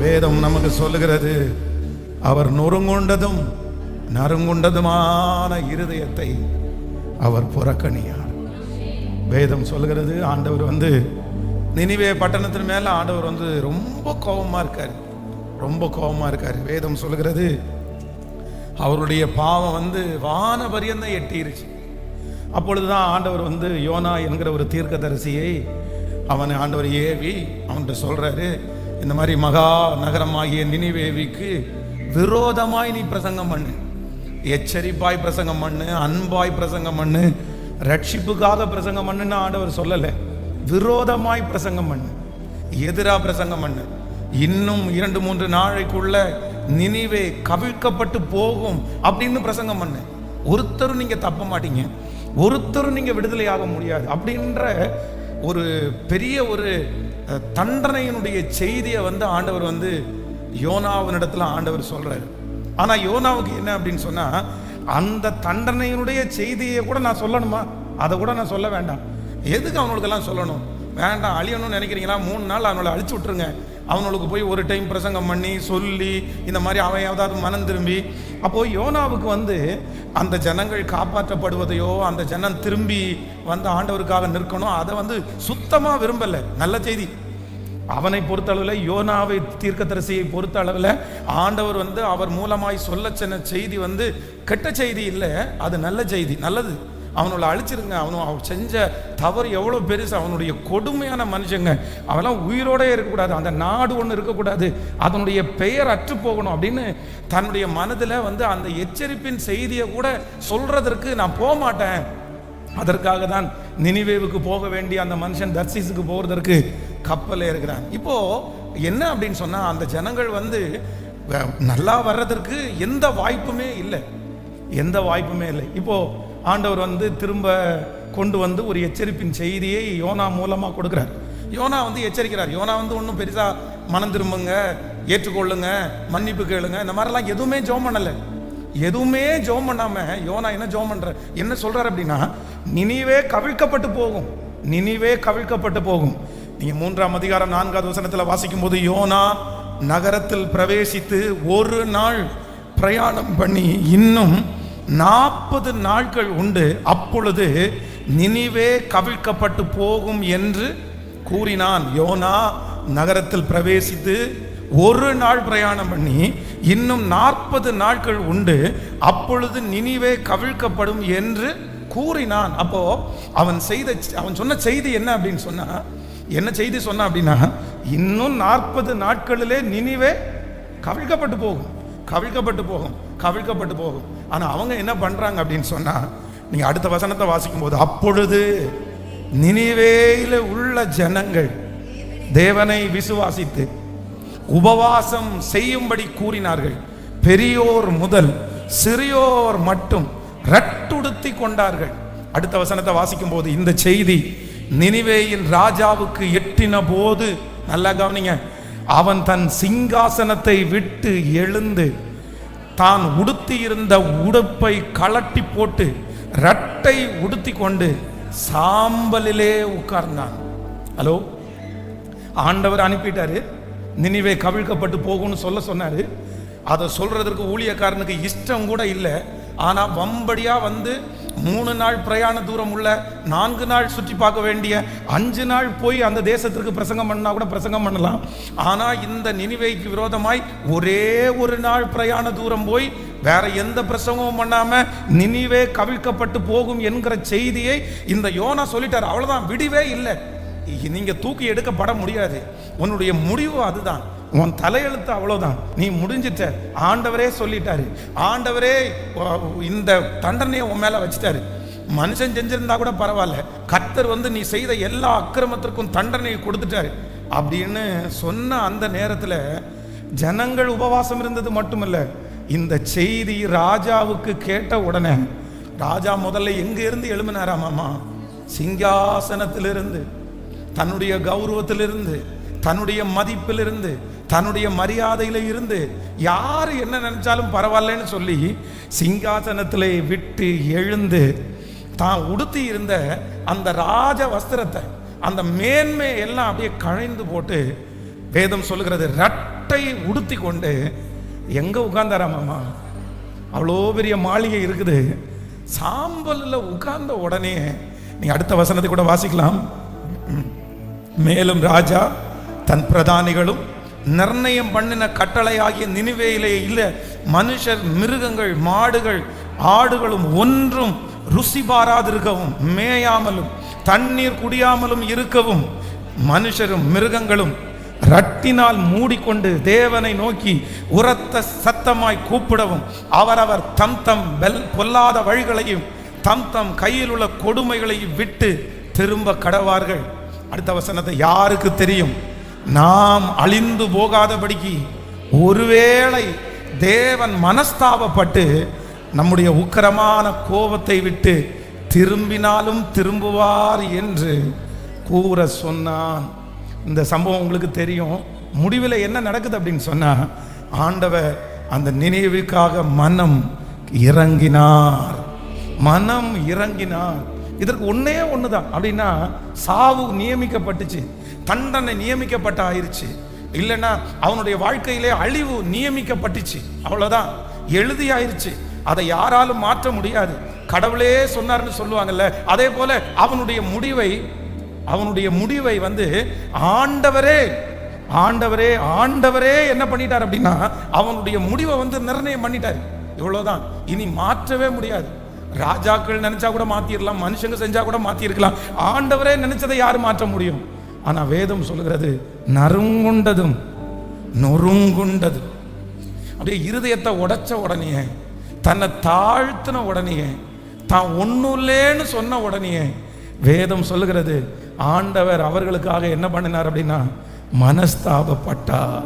வேதம் நமக்கு சொல்லுகிறது, அவர் நொறுங்குண்டதும் நறுங்குண்டதுமான இருதயத்தை அவர் புறக்கணியார். வேதம் சொல்லுகிறது, ஆண்டவர் நினிவே பட்டணத்தின் மேல ஆண்டவர் ரொம்ப கோபமா இருக்காரு, ரொம்ப கோபமா இருக்காரு. வேதம் சொல்லுகிறது, அவருடைய பாவம் வான பரியந்தம் எட்டிருச்சு. அப்பொழுதுதான் ஆண்டவர் யோனா என்கிற ஒரு தீர்க்கதரிசியை அவனை ஆண்டவர் ஏவி அவன்கிட்ட சொல்றாரு, இந்த மாதிரி மகா நகரமாகிய நினிவேவிக்கு விரோதமாய் நீ பிரசங்கம் பண்ணு, எச்சரிப்பாய் பிரசங்கம் பண்ணு, அன்பாய் பிரசங்கம் பண்ணு, ரட்சிப்புக்காக பிரசங்கம் பண்ணுன்னு ஆண்டவர் சொல்லலை. விரோதமாய் பிரசங்கம் பண்ணு, எதிரா பிரசங்கம் பண்ணு. இன்னும் 2-3 நாளைக்குள்ள நினிவே கவிழ்க்கப்பட்டு போகும் அப்படின்னு பிரசங்கம் பண்ணு. ஒருத்தரும் நீங்க தப்ப மாட்டீங்க, ஒருத்தரும் நீங்க விடுதலை ஆக முடியாது அப்படின்ற ஒரு பெரிய ஒரு தண்டனையினுடைய செய்தியை ஆண்டவர் யோனாவினிடத்துல ஆண்டவர் சொல்றாரு. ஆனா யோனாவுக்கு என்ன அப்படின்னு சொன்னா, அந்த தண்டனையினுடைய செய்தியை கூட நான் சொல்லணுமா? அதை கூட நான் சொல்ல வேண்டாம். எதுக்கு அவனுக்கெல்லாம் சொல்லணும்? வேண்டாம், அழியணும்னு நினைக்கிறீங்களா? 3 நாள் அவனை அழிச்சு விட்டுருங்க. அவனுக்கு போய் ஒரு டைம் பிரசங்கம் பண்ணி சொல்லி இந்த மாதிரி அவன் ஏதாவது மனம் திரும்பி, அப்போ யோனாவுக்கு அந்த ஜனங்கள் காப்பாற்றப்படுவதையோ, அந்த ஜனம் திரும்பி ஆண்டவருக்காக நிற்கணும், அதை சுத்தமா விரும்பல. நல்ல செய்தி அவனை பொறுத்த அளவில், யோனாவை தீர்க்கதரிசியை பொறுத்த அளவில் ஆண்டவர் அவர் மூலமாய் சொல்ல சொன்ன செய்தி கெட்ட செய்தி இல்லை, அது நல்ல செய்தி, நல்லது. அவனோட அழிச்சிருங்க. அவன் செஞ்ச தவறு எவ்வளோ பெருசு, அவனுடைய கொடுமையான மனுஷங்க, அவெல்லாம் உயிரோடே இருக்கக்கூடாது, அந்த நாடு ஒன்று இருக்கக்கூடாது, அதனுடைய பெயர் அற்று போகணும் அப்படின்னு தன்னுடைய மனதில் அந்த எச்சரிப்பின் செய்தியை கூட சொல்றதற்கு நான் போக மாட்டேன். அதற்காக தான் நினிவேவுக்கு போக வேண்டிய அந்த மனுஷன் தர்சீசுக்கு போகிறதற்கு கப்பலே இருக்கிறான். இப்போ என்ன அப்படின்னு சொன்னா, அந்த ஜனங்கள் நல்லா வர்றதற்கு எந்த வாய்ப்புமே இல்லை, எந்த வாய்ப்புமே இல்லை. இப்போ ஆண்டவர் திரும்ப கொண்டு ஒரு எச்சரிப்பின் செய்தியை யோனா மூலமா கொடுக்கிறார். யோனா எச்சரிக்கிறார். யோனா ஒன்றும் பெருசா மனம் திரும்புங்க, ஏற்றுக்கொள்ளுங்க, மன்னிப்பு கேளுங்க, இந்த மாதிரிலாம் எதுவுமே ஜெபம் பண்ணல. எதுவுமே ஜெபம் பண்ணாம யோனா என்ன ஜெபம் பண்ற, என்ன சொல்றாரு அப்படின்னா, நினிவே கவிழ்க்கப்பட்டு போகும், நினிவே கவிழ்க்கப்பட்டு போகும். நீங்க 3ஆம் அதிகாரம் 4வது வசனத்துல வாசிக்கும் போது, யோனா நகரத்தில் பிரவேசித்து 1 நாள் பிரயாணம் பண்ணி இன்னும் 40 நாட்கள் உண்டு, அப்பொழுது நினிவே கவிழ்க்கப்பட்டு போகும் என்று கூறினான். யோனா நகரத்தில் பிரவேசித்து 1 நாள் பிரயாணம் பண்ணி இன்னும் 40 நாட்கள் உண்டு, அப்பொழுது நினிவே கவிழ்க்கப்படும் என்று கூறினான். அப்போ அவன் சொன்ன செய்தி என்ன அப்படின்னு சொன்னா, என்ன செய்தி சொன்னா அப்படின்னா, இன்னும் 40 நாட்களிலே நினிவே கவிழ்க்கப்பட்டு போகும், கவிழ்க்கப்பட்டு போகும், கவிழ்க்கப்பட்டு போகும். ஆனா அவங்க என்ன பண்றாங்க அப்படின்னு சொன்னா, நீங்க அடுத்த வசனத்தை வாசிக்கும் போது, அப்பொழுது நினிவேயில உள்ள ஜனங்கள் தேவனை விசுவாசித்து உபவாசம் செய்யும்படி கூறினார்கள், பெரியோர் முதல் சிறியோர் மட்டும் ரட்டுடுத்தி கொண்டார்கள். அடுத்த வசனத்தை வாசிக்கும் போது, இந்த செய்தி நினிவேயின் ராஜாவுக்கு எட்டின போது, நல்லா கவனிங்க, அவன் தன் சிங்காசனத்தை விட்டு எழுந்து தான் உடுத்தி இருந்த உடுப்பை கலட்டி போட்டு ரட்டை உடுத்தி கொண்டு சாம்பலிலே உட்கார்ந்தான். ஹலோ, ஆண்டவர் அனுப்பிட்டாரு, நினிவே கவிழ்க்கப்பட்டு போகும்னு சொன்னாரு. அதை சொல்றதற்கு ஊழியக்காரனுக்கு இஷ்டம் கூட இல்லை. ஆனா வம்படியா 3 நாள் பிரயாண தூரம் உள்ள, 4 நாள் சுற்றி பார்க்க வேண்டிய, 5 நாள் போய் அந்த தேசத்திற்கு பிரசங்கம் பண்ணா கூட பிரசங்கம் பண்ணலாம். ஆனா இந்த நினிவேக்கு விரோதமாய் ஒரே 1 நாள் பிரயாண தூரம் போய் வேற எந்த பிரசங்கமும் பண்ணாம நினிவே கவிழ்க்கப்பட்டு போகும் என்கிற செய்தியை இந்த யோனா சொல்லிட்டார். அவ்வளவுதான், விடிவே இல்லை. நீங்க தூக்கி எடுக்கப்பட முடியாது. உன்னுடைய முடிவு அதுதான், உன் தலையெழுத்து அவ்வளவுதான், நீ முடிஞ்சிட்ட. ஆண்டவரே சொல்லிட்டாரு, ஆண்டவரே இந்த தண்டனையை உன் மேல வச்சுட்டாரு. மனுஷன் செஞ்சிருந்தா கூட பரவாயில்ல, கர்த்தர் நீ செய்த எல்லா அக்கிரமத்திற்கும் தண்டனையை கொடுத்துட்டாரு அப்படின்னு சொன்ன அந்த நேரத்தில் ஜனங்கள் உபவாசம் இருந்தது மட்டுமல்ல, இந்த செய்தி ராஜாவுக்கு கேட்ட உடனே ராஜா முதல்ல எங்க இருந்து எழும்பினாராமாமா? சிங்காசனத்திலிருந்து, தன்னுடைய கௌரவத்திலிருந்து, தன்னுடைய மதிப்பிலிருந்து, தன்னுடைய மரியாதையில இருந்து, யாரு என்ன நினைச்சாலும் பரவாயில்லன்னு சொல்லி சிங்காசனத்திலே விட்டு எழுந்து தான் உடுத்தி இருந்த அந்த ராஜ வஸ்திரத்தை, அந்த மேன்மை எல்லாம் அப்படியே கழைந்து போட்டு, வேதம் சொல்லுகிறது, ரட்டை பட்டையை உடுத்தி கொண்டு எங்க உட்கார்ந்தாராமாமா? அவ்வளோ பெரிய மாளிகை இருக்குது, சாம்பல்ல உட்கார்ந்த உடனே நீ அடுத்த வசனத்தை கூட வாசிக்கலாம். மேலும் ராஜா தன் பிரதானிகளும் நிர்ணயம் பண்ணின கட்டளை ஆகிய நினிவேயிலே இல்ல மனுஷர், மிருகங்கள், மாடுகள், ஆடுகளும் ஒன்றும் ருசி பாராதிருக்கவும், மேயாமலும் தண்ணீர் குடியாமலும் இருக்கவும், மனுஷரும் மிருகங்களும் ரட்டினால் மூடிக்கொண்டு தேவனை நோக்கி உரத்த சத்தமாய் கூப்பிடவும், அவரவர் தம் தம் பொல்லாத வழிகளையும் தம் தம் கையில் உள்ள கொடுமைகளையும் விட்டு திரும்ப கடவார்கள். அடுத்த வசனத்தை யாருக்கு தெரியும்? நாம் அழிந்து போகாதபடிக்கு ஒருவேளை தேவன் மனஸ்தாபப்பட்டு நம்முடைய உக்கிரமான கோபத்தை விட்டு திரும்பினாலும் திரும்புவார் என்று கூற சொன்னான். இந்த சம்பவம் உங்களுக்கு தெரியும். முடிவில் என்ன நடக்குது அப்படின்னு சொன்னா, ஆண்டவர் அந்த நினைவுக்காக மனம் இறங்கினார். மனம் இறங்கினார். இதற்கு ஒன்னே ஒண்ணுதான். அப்படின்னா சாவு நியமிக்கப்பட்டுச்சு, தண்டனை நியமிக்கப்பட்ட ஆயிருச்சு, இல்லைன்னா அவனுடைய வாழ்க்கையிலே அழிவு நியமிக்கப்பட்டுச்சு, அவ்வளவுதான், எழுதி ஆயிருச்சு. அதை யாராலும் மாற்ற முடியாது. கடவுளே சொன்னார்னு சொல்லுவாங்கல்ல, அதே போல அவனுடைய முடிவை வந்து ஆண்டவரே ஆண்டவரே ஆண்டவரே என்ன பண்ணிட்டார் அப்படின்னா அவனுடைய முடிவை வந்து நிர்ணயம் பண்ணிட்டார். இவ்வளவுதான், இனி மாற்றவே முடியாது. ராஜாக்கள் நினைச்சா கூட மாத்திரலாம், மனுஷங்க செஞ்சா கூட மாத்திருக்கலாம், ஆண்டவரே நினைச்சதை யாரு மாற்ற முடியும்? ஆனா வேதம் சொல்லுகிறது நறுங்குண்டதும் நொறுங்குண்டதும். அப்படியே இருதயத்தை உடைச்ச உடனே, தன்னை தாழ்த்தின உடனே, தான் ஒன்னும் இல்லைன்னு சொன்ன உடனே வேதம் சொல்லுகிறது ஆண்டவர் அவர்களுக்காக என்ன பண்ணினார் அப்படின்னா மனஸ்தாபப்பட்டார்.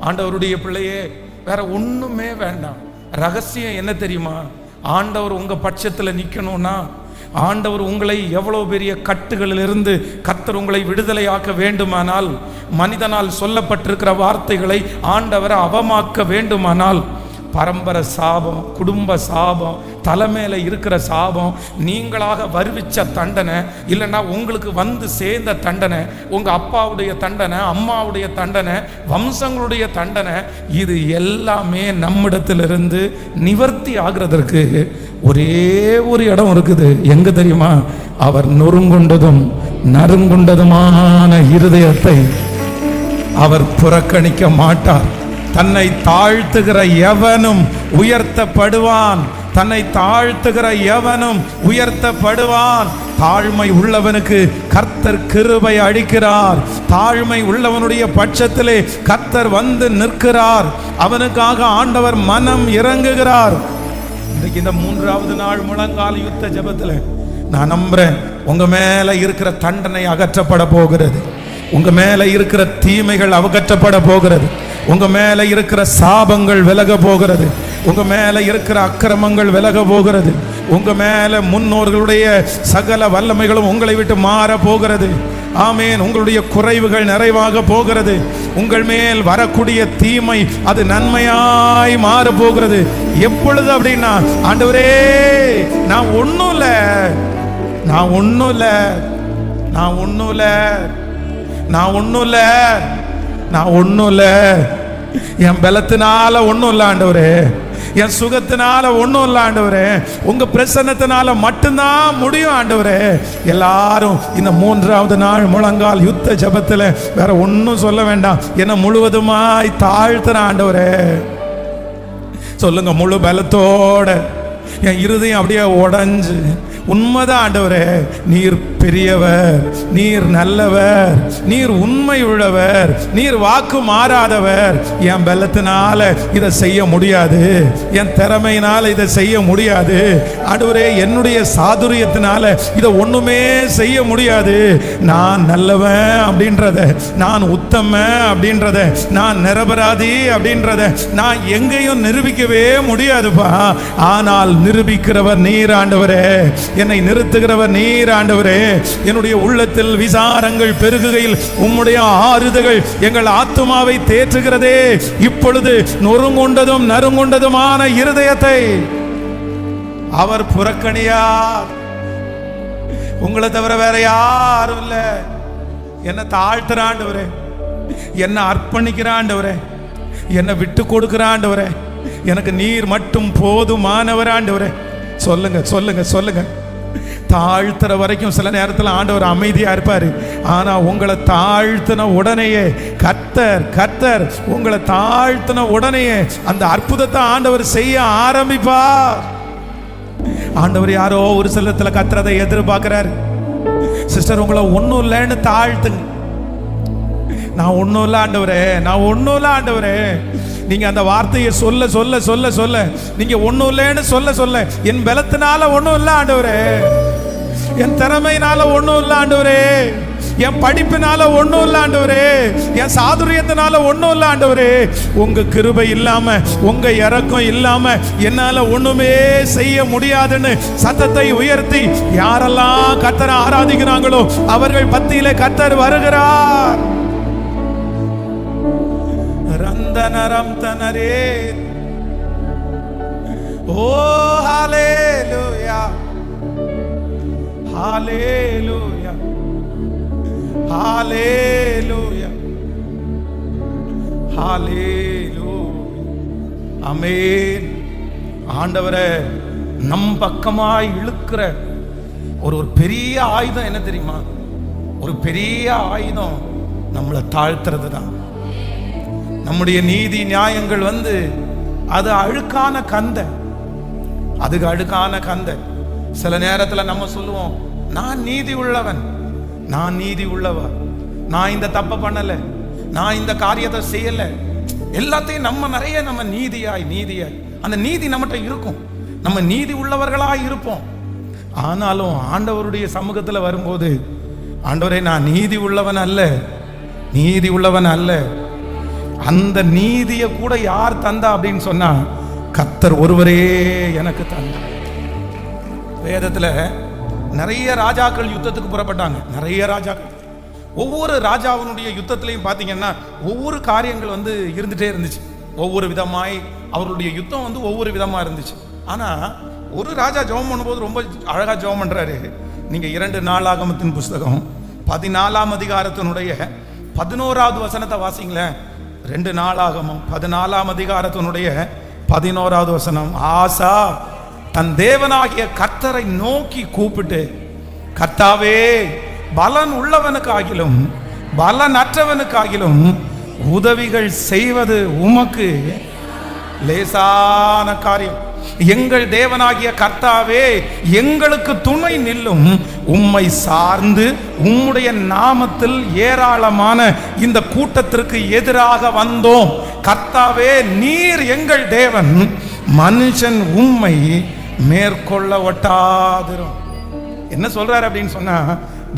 ஆண்டவருடைய பிள்ளையே, வேற ஒண்ணுமே வேண்டாம். ரகசியம் என்ன தெரியுமா? ஆண்டவர் உங்க பட்சத்துல நிக்கணும்னா, ஆண்டவர் உங்களை எவ்வளவு பெரிய கட்டுகளிலிருந்து கர்த்தர் உங்களை விடுதலையாக்க வேண்டுமானால், மனிதனால் சொல்லப்பட்டிருக்கிற வார்த்தைகளை ஆண்டவரை அவமாக்க வேண்டுமானால், பரம்பரை சாபம், குடும்ப சாபம், தலைமையில இருக்கிற சாபம், நீங்களாக வருவிச்ச தண்டனை, இல்லைன்னா உங்களுக்கு வந்து சேர்ந்த தண்டனை, உங்க அப்பாவுடைய தண்டனை, அம்மாவுடைய தண்டனை, வம்சங்களுடைய தண்டனை, இது எல்லாமே நம்மிடத்திலிருந்து நிவர்த்தி ஆகிறதற்கு ஒரே ஒரு இடம் இருக்குது. எங்க தெரியுமா? அவர் நொறுங்குண்டதும் நறுங்குண்டதுமான இருதயத்தை அவர் புறக்கணிக்க மாட்டார். தன்னை தாழ்த்துகிற எவனும் உயர்த்தப்படுவான். தன்னை தாழ்த்துகிற எவனும் உயர்த்தப்படுவான். தாழ்மை உள்ளவனுக்கு கர்த்தர் கிருபை அளிக்கிறார். தாழ்மை உள்ளவனுடைய பட்சத்திலே கர்த்தர் வந்து நிற்கிறார். அவனுக்காக ஆண்டவர் மனம் இறங்குகிறார். இன்றைக்கு இந்த 3வது நாள் முழங்கால் யுத்த ஜெபத்தில் நான் நம்புறேன், உங்க மேல இருக்கிற தண்டனை அகற்றப்பட போகிறது. உங்க மேல இருக்கிற தீமைகள் அகற்றப்பட போகிறது. உங்க மேல இருக்கிற சாபங்கள் விலக போகிறது. உங்க மேல இருக்கிற அக்கிரமங்கள் விலக போகிறது. உங்க மேல முன்னோர்களுடைய சகல வல்லமைகளும் உங்களை விட்டு மாற போகிறது. ஆமேன். உங்களுடைய குறைவுகள் நிறைவாக போகிறது. உங்கள் மேல் வரக்கூடிய தீமை அது நன்மையாய் மாற போகிறது. எப்பொழுது அப்படின்னா, ஆண்டவரே நான் ஒண்ணும் இல்ல, என் பலத்தினால ஒண்ணும் இல்ல ஆண்டவரே, என் சுகத்தினால ஒண்ணும் இல்ல ஆண்டவரே, உங்க பிரசன்னத்தினால மட்டும்தான் முடியும் ஆண்டவரே. எல்லாரும் இந்த 3வது நாள் முழங்கால் யுத்த ஜெபத்துல வேற ஒன்னும் சொல்ல வேண்டாம், என்ன முழுவதுமாய் தாழ்த்துற ஆண்டவரே சொல்லுங்க. முழு பலத்தோட என் இருதயம் அப்படியே உடைஞ்சு, உண்மைதான் ஆண்டவரே, நீர் பெரியவர், நீர் நல்லவர், நீர் உண்மை உள்ளவர், நீர் வாக்கு மாறாதவர். என் பலத்தினால இதை செய்ய முடியாது, என் திறமையினால இதை செய்ய முடியாது ஆண்டவரே, என்னுடைய சாதுரியத்தினால இதை ஒண்ணுமே செய்ய முடியாது. நான் நல்லவன் அப்படின்றத, நான் உத்தமன் அப்படின்றத, நான் நிரபராதி அப்படின்றத நான் எங்கேயும் நிரூபிக்கவே முடியாதுப்பா. ஆனால் நிரூபிக்கிறவர் நீர் ஆண்டவரே, என்னை நிறுத்துகிறவர் நீர் ஆண்டவரே. என்னுடைய உள்ளத்தில் விசாரங்கள் பெருகுகையில் உம்முடைய ஆறுதல்கள் எங்கள் ஆத்துமாவை தேற்றுகிறதே. இப்பொழுது நொறுங்குண்டதும் நறுங்குண்டதுமான இருதயத்தை அவர் புறக்கணியார். உங்களை தவிர வேற யாரும் இல்ல. என்ன தாழ்த்துற ஆண்டவரே, என்ன அர்ப்பணிக்கிறான் ஆண்டவரே, என்னை விட்டு கொடுக்கிறான் ஆண்டவரே, எனக்கு நீர் மட்டும் போதுமானவர் ஆண்டவரே. சொல்லுங்க சொல்லுங்க சொல்லுங்க. தாழ்த்துற வரைக்கும் சில நேரத்தில் ஆண்டவர் அமைதியா இருப்பாரு. ஆனா உங்களை தாழ்த்தின உடனேயே கர்த்தர் உங்களை தாழ்த்தின உடனேயே அந்த அற்புதத்தை ஆண்டவர் செய்ய ஆரம்பிப்பார். ஆண்டவர் யாரோ ஒரு சிலத்துல கத்துறதை எதிர்பார்க்கிறாரு. சிஸ்டர், உங்களை ஒன்றும் இல்லைன்னு தாழ்த்துங்க. நான் ஒன்றும் இல்லை ஆண்டவரே, நான் ஒன்றும் இல்லை ஆண்டவரே. நீங்க அந்த வார்த்தையை சொல்ல சொல்ல சொல்ல சொல்ல, நீங்க ஒன்றும் இல்லைன்னு சொல்ல சொல்ல, என் பலத்தினால ஒன்றும் இல்லை ஆண்டவரே, என் திறமையினால ஒன்றும் இல்லை ஆண்டவரே, என் படிப்பினால ஒன்றும் இல்லை ஆண்டவரே, என் சாதுரியத்தினால ஒன்றும் இல்லை ஆண்டவரே, உங்க கிருபை இல்லாம உங்க இரக்கம் இல்லாம என்னால ஒண்ணுமே செய்ய முடியாதுன்னு சத்தத்தை உயர்த்தி யாரெல்லாம் கர்த்தரை ஆராதிக்கிறாங்களோ அவர்கள் மத்தியிலே கர்த்தர் வருகிறார். ரந்தனரம் தனரே. ஓ ஹalleluya, ஹalleluya, ஹalleluya, ஹalleluya. ஆமென். ஆண்டவரே, நம் பக்கமாய் இழுக்கிற ஒரு பெரிய ஆயுதம் என்ன தெரியுமா? ஒரு பெரிய ஆயுதம் நம்மளை தாழ்த்துறது தான். நம்முடைய நீதி நியாயங்கள் அது அழுக்கான கந்தை, அதுக்கு அழுக்கான கந்தை. சில நேரத்தில் நம்ம சொல்லுவோம், நான் நீதி உள்ளவன், நான் நீதி உள்ளவா, நான் இந்த தப்பை பண்ணல, நான் இந்த காரியத்தை செய்யல, எல்லாத்தையும் நம்ம நீதியாய் அந்த நீதி நம்மகிட்ட இருக்கும், நம்ம நீதி உள்ளவர்களாய் இருப்போம். ஆனாலும் ஆண்டவருடைய சமூகத்தில் வரும்போது, ஆண்டவரே நான் நீதி உள்ளவன் அல்ல, அந்த நீதியை கூட யார் தந்தா அப்படின்னு சொன்னா கர்த்தர் ஒருவரே எனக்கு தந்தா. வேதத்துல நிறைய ராஜாக்கள் யுத்தத்துக்கு புறப்பட்டாங்க, நிறைய ராஜாக்கள். ஒவ்வொரு ராஜாவினுடைய யுத்தத்திலையும் பார்த்தீங்கன்னா ஒவ்வொரு காரியங்கள் இருந்துட்டே இருந்துச்சு. ஒவ்வொரு விதமாய் அவர்களுடைய யுத்தம் ஒவ்வொரு விதமா இருந்துச்சு. ஆனா ஒரு ராஜா ஜெபம் பண்ணும்போது ரொம்ப அழகா ஜெபம் பண்றாரு. நீங்க 2 நாளாகமத்தின் புஸ்தகம் 14ஆம் அதிகாரத்தினுடைய 11வது வசனத்தை வாசிங்களேன். 2 நாளாகமம் 14ஆம் அதிகாரத்தினுடைய 11வது வசனம். ஆசா தன் தேவனாகிய கர்த்தரை நோக்கி கூப்பிட்டு, கர்த்தாவே, பலன் உள்ளவனுக்காகிலும் பலனற்றவனுக்காகிலும் உதவிகள் செய்வது உமக்கு லேசான காரியம். எங்கள் தேவனாகிய கர்த்தாவே, எங்களுக்கு துணை நில்லும். உம்மை சார்ந்து உம்முடைய நாமத்தில் ஏராளமான இந்த கூட்டத்திற்கு எதிராக வந்தோம். கர்த்தாவே, நீர் எங்கள் தேவன், மனுஷன் உம்மை மேற்கொள்ள ஒட்டாதிரும். என்ன சொல்றாரு அப்படின்னு சொன்னா,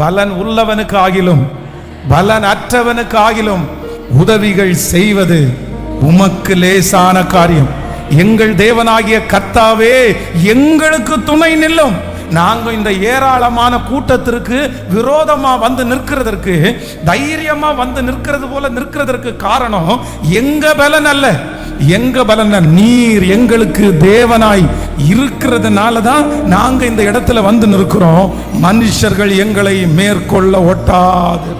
பலன் உள்ளவனுக்கு ஆகிலும் பலன் அற்றவனுக்காகிலும் உதவிகள் செய்வது உமக்கு லேசான காரியம். எங்கள் தேவனாகிய கர்த்தாவே, எங்களுக்கு துணை நில்லும். நாங்க இந்த ஏராளமான கூட்டத்திற்கு விரோதமா நிற்கிறதற்கு, தைரியமா நிற்கிறது போல நிற்கிறதற்கு காரணம் எங்க பலன் அல்ல, எங்க பலன் நீர் எங்களுக்கு தேவனாய் இருக்கிறதுனால தான் நாங்க இந்த இடத்துல நிற்கிறோம். மனுஷர்கள் எங்களை மேற்கொள்ள ஒட்டாது.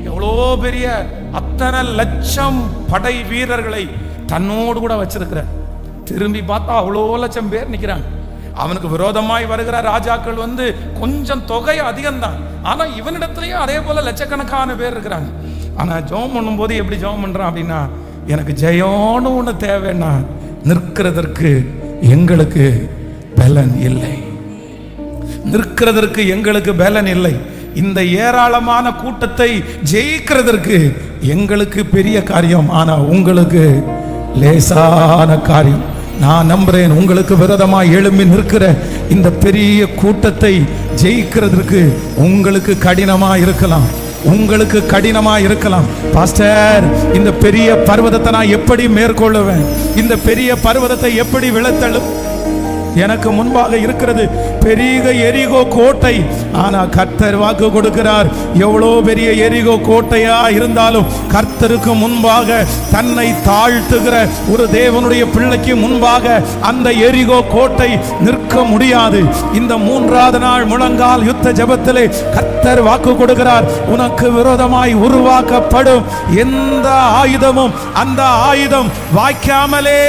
எவ்வளோ பெரிய அத்தனை லட்சம் படை வீரர்களை தன்னோடு கூட வச்சிருக்கிற, திரும்பி பார்த்தா அவ்வளோ லட்சம் பேர் நிற்கிறாங்க. அவனுக்கு விரோதமாய் வருகிற ராஜாக்கள் கொஞ்சம் தொகை அதிகம்தான், ஆனா இவனிடத்திலேயே அதே போல லட்சக்கணக்கான பேர் இருக்கிறாங்க. ஆனா ஜெபம் பண்ணும்போது எப்படி ஜெபம் பண்றான் அப்படின்னா, எனக்கு ஜெயம்னு ஒன்று தேவைன்னா நிற்கிறதற்கு எங்களுக்கு பலன் இல்லை, நிற்கிறதற்கு எங்களுக்கு பலன் இல்லை. இந்த ஏராளமான கூட்டத்தை ஜெயிக்கிறதற்கு எங்களுக்கு பெரிய காரியம், ஆனா உங்களுக்கு லேசான காரியம். நான் நம்புறேன், உங்களுக்கு விரோதமாக எழும்பி நிற்கிற இந்த பெரிய கூட்டத்தை ஜெயிக்கிறதுக்கு உங்களுக்கு கடினமா இருக்கலாம், உங்களுக்கு கடினமா இருக்கலாம். பாஸ்டர், இந்த பெரிய பர்வதத்தை நான் எப்படி மேற்கொள்ளுவேன், இந்த பெரிய பர்வதத்தை எப்படி விழத்தள்ளும், எனக்கு முன்பாக இருக்கிறது பெரிய எரிகோ கோட்டை. ஆனா கர்த்தர் வாக்கு கொடுக்கிறார், எவ்வளோ பெரிய எரிகோ கோட்டையா இருந்தாலும் கர்த்தருக்கு முன்பாக தன்னை தாழ்த்துகிற ஒரு தேவனுடைய பிள்ளைக்கு முன்பாக அந்த எரிகோ கோட்டை நிற்க முடியாது. இந்த 3வது நாள் முழங்கால் யுத்த ஜெபத்திலே கர்த்தர் வாக்கு கொடுக்கிறார், உனக்கு விரோதமாய் உருவாக்கப்படும் எந்த ஆயுதமும் அந்த ஆயுதம் வாய்க்காமலே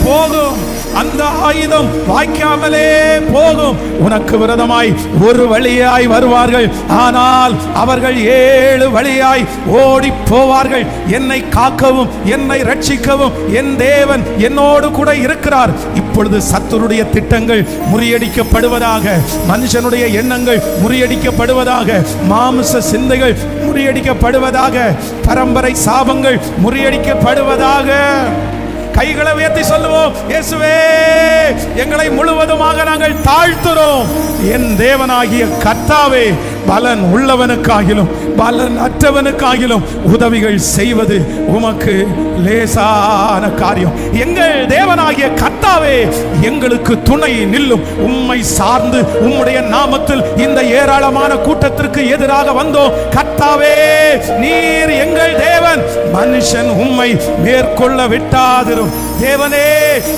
போகும். அந்த ஆயுதம் வாய்க்காமலே போகும். உனக்கு விரோதமாய் ஒரு வழியாய் வருவார்கள், ஆனால் அவர்கள் 7 வழியாய் ஓடி போவார்கள். என்னை காக்கவும் என்னை ரட்சிக்கவும் என் தேவன் என்னோடு கூட இருக்கிறார். இப்பொழுது சத்துருடைய திட்டங்கள் முறியடிக்கப்படுவதாக, மனுஷனுடைய எண்ணங்கள் முறியடிக்கப்படுவதாக, மாமிச சிந்தைகள் முறியடிக்கப்படுவதாக, பரம்பரை சாபங்கள் முறியடிக்கப்படுவதாக. கைகளை உயர்த்தி சொல்லுவோம், இயேசுவே எங்களை முழுவதுமாக நாங்கள் தாழ்த்துறோம். என் தேவனாகிய கர்த்தாவே, பலன் உள்ளவனுக்காகிலும் பலன் அற்றவனுக்காகிலும் உதவிகள் செய்வது உமக்கு லேசான காரியம். எங்கள் தேவனாகிய கர்த்தாவே, எங்களுக்கு துணை நில்லும். உம்மை சார்ந்து உம்முடைய நாமத்தில் இந்த ஏராளமான கூட்டத்திற்கு எதிராக வந்தோம். கர்த்தாவே, நீர் எங்கள் தேவன், மனுஷன் உம்மை மேற்கொள்ள விட்டாதிரும். தேவனே,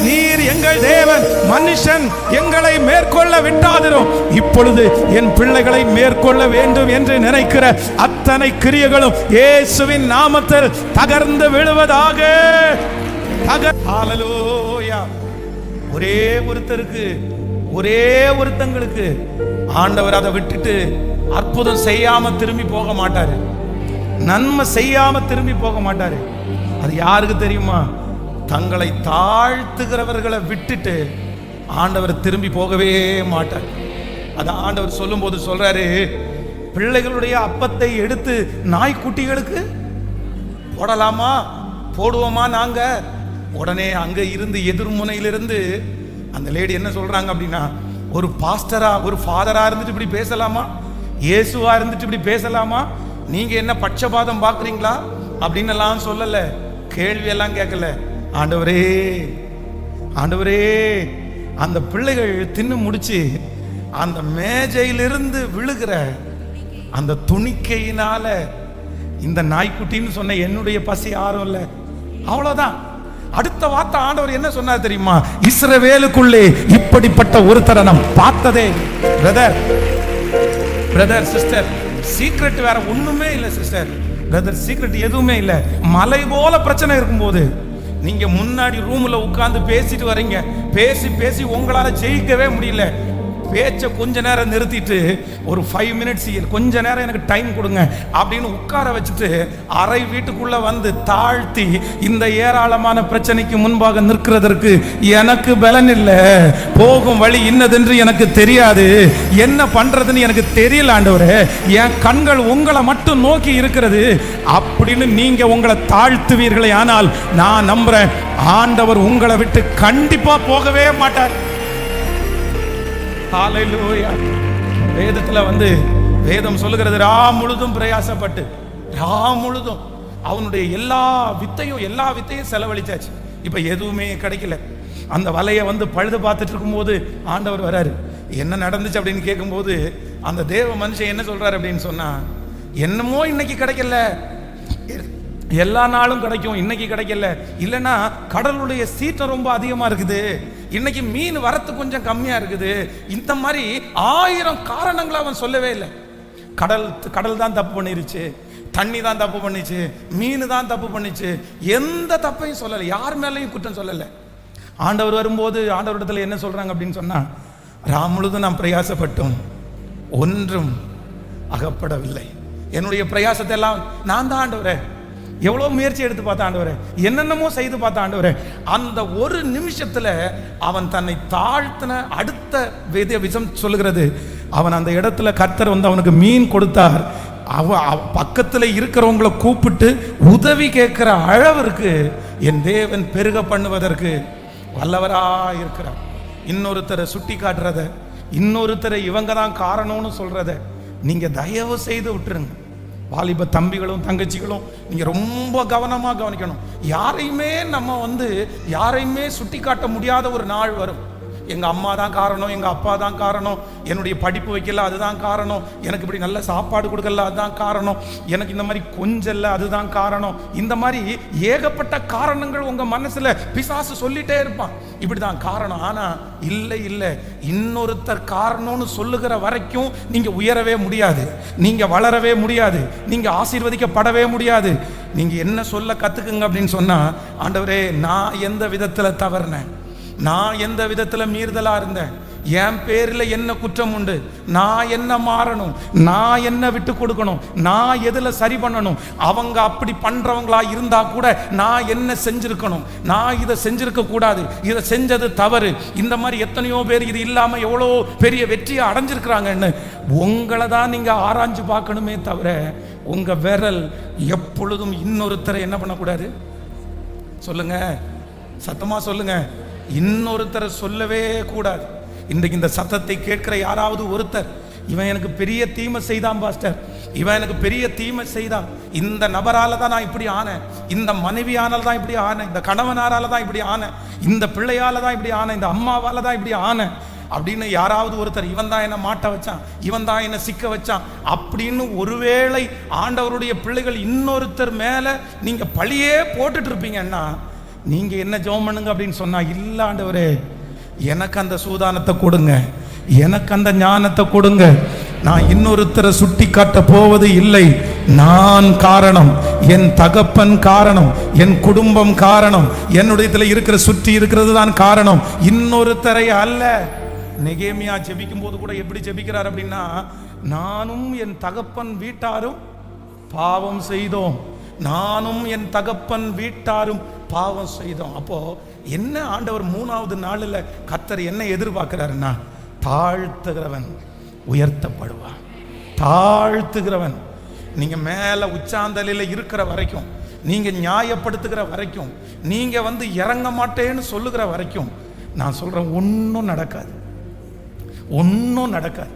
நீர் எங்கள் தேவன், மனுஷன் எங்களை மேற்கொள்ள விட்டாதிரும். இப்பொழுது என் பிள்ளைகளை மேற்கொள்ள வேண்டும் என்று நினைக்கிற அத்தனை கிரியைகளும் இயேசுவின் நாமத்தில் தகர்ந்து விழுவதாக. ஹல்லேலூயா. ஒரே ஒருத்தருக்கு, ஒரே ஒருத்தங்களுக்கு ஆண்டவர் அதை விட்டுட்டு அற்புதம் செய்யாம திரும்பி போக மாட்டாரு, நன்மை செய்யாம திரும்பி போக மாட்டாரு. அது யாருக்கு தெரியுமா? தங்களை தாழ்த்துகிறவர்களை விட்டுட்டு ஆண்டவர் திரும்பி போகவே மாட்டார். அது ஆண்டவர் சொல்லும் போது சொல்றாரு, பிள்ளைகளுடைய அப்பத்தை எடுத்து நாய்க்குட்டிகளுக்கு போடலாமா, போடுவோமா நாங்க? உடனே அங்க இருந்து எதிர்முனையிலிருந்து அந்த லேடி என்ன சொல்றாங்க அப்படின்னா, ஒரு பாஸ்டரா ஒரு ஃபாதரா இருந்துட்டு இப்படி பேசலாமா? இயேசுவா இருந்துட்டு இப்படி பேசலாமா? நீங்க என்ன பட்சபாதம் பார்க்குறீங்களா அப்படின்னு எல்லாம் சொல்லல, கேள்வி எல்லாம் கேட்கல. ஆண்டவரே, ஆண்டவரே, அந்த பிள்ளைகள் தின்னு முடிச்சு அந்த மேஜையிலிருந்து விழுகிற அந்த துணிக்கையினால இந்த நாய்க்குட்டின்னு சொன்ன என்னுடைய பசி ஆறும் இல்லை, அவ்வளவுதான். அடுத்த வார்த்தை ஆண்டவர் என்ன சொன்னார் தெரியுமா? இஸ்ரவேலுக்குள்ளே இப்படிப்பட்ட ஒரு தருணம் பார்த்ததே. பிரதர் சிஸ்டர், சீக்ரெட் வேற ஒண்ணுமே இல்லை சிஸ்டர். பிரதர், சீக்ரெட் எதுவுமே இல்லை. மலை போல பிரச்சனை இருக்கும்போது நீங்க முன்னாடி ரூம்ல உட்கார்ந்து பேசிட்டு வரீங்க, பேசி பேசி உங்களால ஜெயிக்கவே முடியல. பேச்சை கொஞ்ச நேரம் நிறுத்திட்டு ஒரு 5 மினிட்ஸ் கொஞ்ச நேரம் எனக்கு டைம் கொடுங்க அப்படின்னு உட்கார வச்சுட்டு அரை வீட்டுக்குள்ள வந்து தாழ்த்தி இந்த ஏராளமான பிரச்சனைக்கு முன்பாக நிற்கிறதற்கு எனக்கு பலன் இல்லை, போகும் வழி இன்னதென்று எனக்கு தெரியாது, என்ன பண்றதுன்னு எனக்கு தெரியல ஆண்டவரே, என் கண்கள் உங்களை மட்டும் நோக்கி இருக்கிறது அப்படின்னு நீங்க உங்களை தாழ்த்துவீர்களே, ஆனால் நான் நம்புறேன் ஆண்டவர் உங்களை விட்டு கண்டிப்பா போகவே மாட்டார். ஹல்லேலூயா. வேதத்துல வேதம் சொல்லுகிறது, ரா முழுதும் பிரயாசப்பட்டு, ரா முழுதும் அவனுடைய எல்லா வித்தையும் செலவழிச்சாச்சு. இப்ப எதுவுமே கிடைக்கல. அந்த வலையை பழுது பார்த்துட்டு இருக்கும்போது ஆண்டவர் வராரு. என்ன நடந்துச்சு அப்படின்னு கேட்கும்போது அந்த தேவ மனுஷன் என்ன சொல்றாரு அப்படின்னு சொன்னா, என்னமோ இன்னைக்கு கிடைக்கல, எல்லா நாளும் கிடைக்கும், இன்னைக்கு கிடைக்கல. இல்லைன்னா கடலுடைய சீற்றம் ரொம்ப அதிகமா இருக்குது, இன்னைக்கு மீன் வரத்து கொஞ்சம் கம்மியா இருக்குது. இந்த மாதிரி 1000 காரணங்களை அவன் சொல்லவே இல்லை. கடல் தான் தப்பு பண்ணிருச்சு, தண்ணி தான் தப்பு பண்ணிச்சு, மீன் தான் தப்பு பண்ணிச்சு, எந்த தப்பையும் சொல்லலை, யார் மேலையும் குற்றம் சொல்லலை. ஆண்டவர் வரும்போது ஆண்டவரிடத்துல என்ன சொல்றாங்க அப்படின்னு சொன்னா, ராம் முழுதும் நான் பிரயாசப்பட்டும் ஒன்றும் அகப்படவில்லை. என்னுடைய பிரயாசத்தை எல்லாம் நான் தான் ஆண்டவரே, எவ்வளோ முயற்சி எடுத்து பார்த்த ஆண்டவரே, என்னென்னமோ செய்து பார்த்த ஆண்டவரே. அந்த ஒரு நிமிஷத்துல அவன் தன்னை தாழ்த்தின அடுத்த வேத விஷம் சொல்லுகிறது, அவன் அந்த இடத்துல கர்த்தர் அவனுக்கு மீன் கொடுத்தார். பக்கத்துல இருக்கிறவங்களை கூப்பிட்டு உதவி கேட்கிற அளவிற்கு என் தேவன் பெருக பண்ணுவதற்கு வல்லவரா இருக்கிறார். இன்னொருத்தரை சுட்டி காட்டுறத, இன்னொருத்தரை இவங்க தான் காரணம்னு சொல்றத நீங்க தயவு செய்து விட்டுருங்க. வாலிப தம்பிகளும் தங்கச்சிகளும் நீங்க ரொம்ப கவனமா கவனிக்கணும். யாரையுமே நம்ம யாரையுமே சுட்டி காட்ட முடியாத ஒரு நாள் வரும். எங்கள் அம்மா தான் காரணம், எங்கள் அப்பா தான் காரணம், என்னுடைய படிப்பு வைக்கல அதுதான் காரணம், எனக்கு இப்படி நல்ல சாப்பாடு கொடுக்கல அதுதான் காரணம், எனக்கு இந்த மாதிரி கொஞ்சல்ல அதுதான் காரணம். இந்த மாதிரி ஏகப்பட்ட காரணங்கள் உங்கள் மனசில் பிசாசு சொல்லிட்டே இருப்பான், இப்படி தான் காரணம். ஆனால் இல்லை இல்லை, இன்னொருத்தர் காரணம்னு சொல்லுகிற வரைக்கும் நீங்கள் உயரவே முடியாது, நீங்கள் வளரவே முடியாது, நீங்கள் ஆசீர்வதிக்கப்படவே முடியாது. நீங்கள் என்ன சொல்ல கற்றுக்குங்க அப்படின்னு சொன்னால், ஆண்டவரே நான் எந்த விதத்தில் தவறினேன், நான் எந்த விதத்தில் மீறுதலா இருந்தேன், என் பேரில் என்ன குற்றம் உண்டு, நான் என்ன மாறணும், நான் என்ன விட்டு கொடுக்கணும், நான் எதில் சரி பண்ணணும், அவங்க அப்படி பண்றவங்களா இருந்தா கூட நான் என்ன செஞ்சிருக்கணும், நான் இதை செஞ்சிருக்க கூடாது, இதை செஞ்சது தவறு. இந்த மாதிரி எத்தனையோ பேர் இது இல்லாமல் எவ்வளோ பெரிய வெற்றியை அடைஞ்சிருக்கிறாங்கன்னு உங்களை தான் நீங்க ஆராய்ஞ்சு பார்க்கணுமே தவிர உங்க விரல் எப்பொழுதும் இன்னொருத்தரை என்ன பண்ணக்கூடாது. சொல்லுங்க, சத்தமா சொல்லுங்க, இன்னொருத்தரை சொல்லவே கூடாது. இன்றைக்கு இந்த சத்தத்தை கேட்கிற யாராவது ஒருத்தர், இவன் எனக்கு பெரிய தீமை செய்தான் பாஸ்டர், இவன் எனக்கு பெரிய தீமை செய்தான், இந்த நபரால தான் நான் இப்படி ஆனேன், இந்த மனைவியானால தான் இப்படி ஆனேன், இந்த கணவனாரால தான் இப்படி ஆனேன், இந்த பிள்ளையால தான் இப்படி ஆனேன், இந்த அம்மாவால தான் இப்படி ஆனேன் அப்படின்னு யாராவது ஒருத்தர், இவன் தான் என்னை மாட்ட வச்சான், இவன் தான் என்னை சிக்க வச்சான் அப்படின்னு ஒருவேளை ஆண்டவருடைய பிள்ளைகள் இன்னொருத்தர் மேல நீங்க பழியே போட்டுட்டு இருப்பீங்கன்னா நீங்க என்ன ஜெபம் பண்ணுங்க அப்படின்னு சொன்னா, இல்ல ஆண்டவரே எனக்கு அந்த சூதானத்தை கொடுங்க, எனக்கு அந்த ஞானத்தை கொடுங்க, நான் இன்னொருத்தரை சுட்டி காட்ட போவது இல்லை, நான் காரணம், என் தகப்பன் காரணம், என் குடும்பம் காரணம், என்னுடைய இருக்கிற சுற்றி இருக்கிறது தான் காரணம், இன்னொருத்தரை அல்ல. நெகேமியா ஜெபிக்கும் போது கூட எப்படி ஜெபிக்கிறார் அப்படின்னா, நானும் என் தகப்பன் வீட்டாரும் பாவம் செய்தோம், நானும் என் தகப்பன் வீட்டாரும் பாவம் செய்தோம். அப்போ என்ன ஆண்டவர் 3வது நாளில் கர்த்தர் என்ன எதிர்பார்க்கிறாருன்னா, தாழ்த்துகிறவன் உயர்த்தப்படுவான், தாழ்த்துகிறவன். நீங்க மேல உச்சாந்தலையில் இருக்கிற வரைக்கும், நீங்க நியாயப்படுத்துகிற வரைக்கும், நீங்க இறங்க மாட்டேன்னு சொல்லுகிற வரைக்கும், நான் சொல்றேன் ஒன்றும் நடக்காது, ஒன்றும் நடக்காது.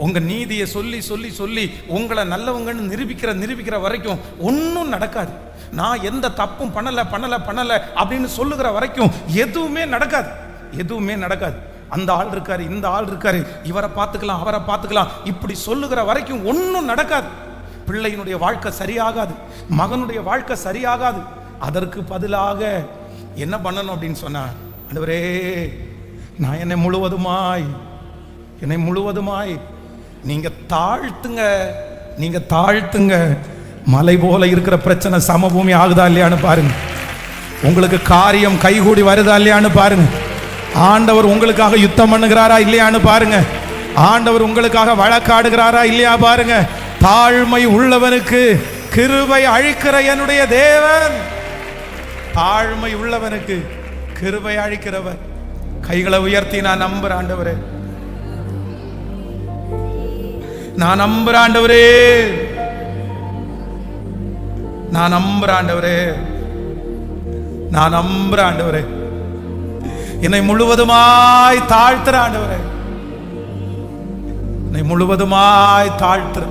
உங்க நீதியை சொல்லி சொல்லி சொல்லி உங்களை நல்லவங்கன்னு நிரூபிக்கிற வரைக்கும் ஒன்றும் நடக்காது. நான் எந்த தப்பும் பண்ணல பண்ணல பண்ணல அப்படின்னு சொல்லுகிற வரைக்கும் எதுவுமே நடக்காது, எதுவுமே நடக்காது. அந்த ஆள் இருக்காரு, இந்த ஆள் இருக்காரு, இவரை பார்த்துக்கலாம் அவரை பார்த்துக்கலாம், இப்படி சொல்லுகிற வரைக்கும் ஒன்றும் நடக்காது. பிள்ளையினுடைய வாழ்க்கை சரியாகாது, மகனுடைய வாழ்க்கை சரியாகாது. அதற்கு பதிலாக என்ன பண்ணணும் அப்படின்னு சொன்னா, ஆண்டவரே நான் என்னை முழுவதுமாய் நீங்க தாழ்த்துங்க, நீங்க தாழ்த்துங்க. மலை போல இருக்கிற பிரச்சனை சமபூமி ஆகுதா இல்லையான்னு பாருங்க, உங்களுக்கு காரியம் கைகூடி வருதா இல்லையான்னு பாருங்க, ஆண்டவர் உங்களுக்காக யுத்தம் பண்ணுகிறாரா இல்லையான்னு பாருங்க, ஆண்டவர் உங்களுக்காக வழக்காடுகிறாரா இல்லையா பாருங்க. தாழ்மை உள்ளவனுக்கு கிருபை அழிக்கிற என்னுடைய தேவன், தாழ்மை உள்ளவனுக்கு கிருபை அழிக்கிறவர். கைகளை உயர்த்தி நான் நம்புறேன் ஆண்டவரே, நான் நம்புறேன் ஆண்டவரே, நான் நம்புறேன் ஆண்டவரே, நான் நம்புறேன் ஆண்டவரே. என்னை முழுவதுமாய் தாழ்த்துற ஆண்டவரே, என்னை முழுவதுமாய் தாழ்த்துற,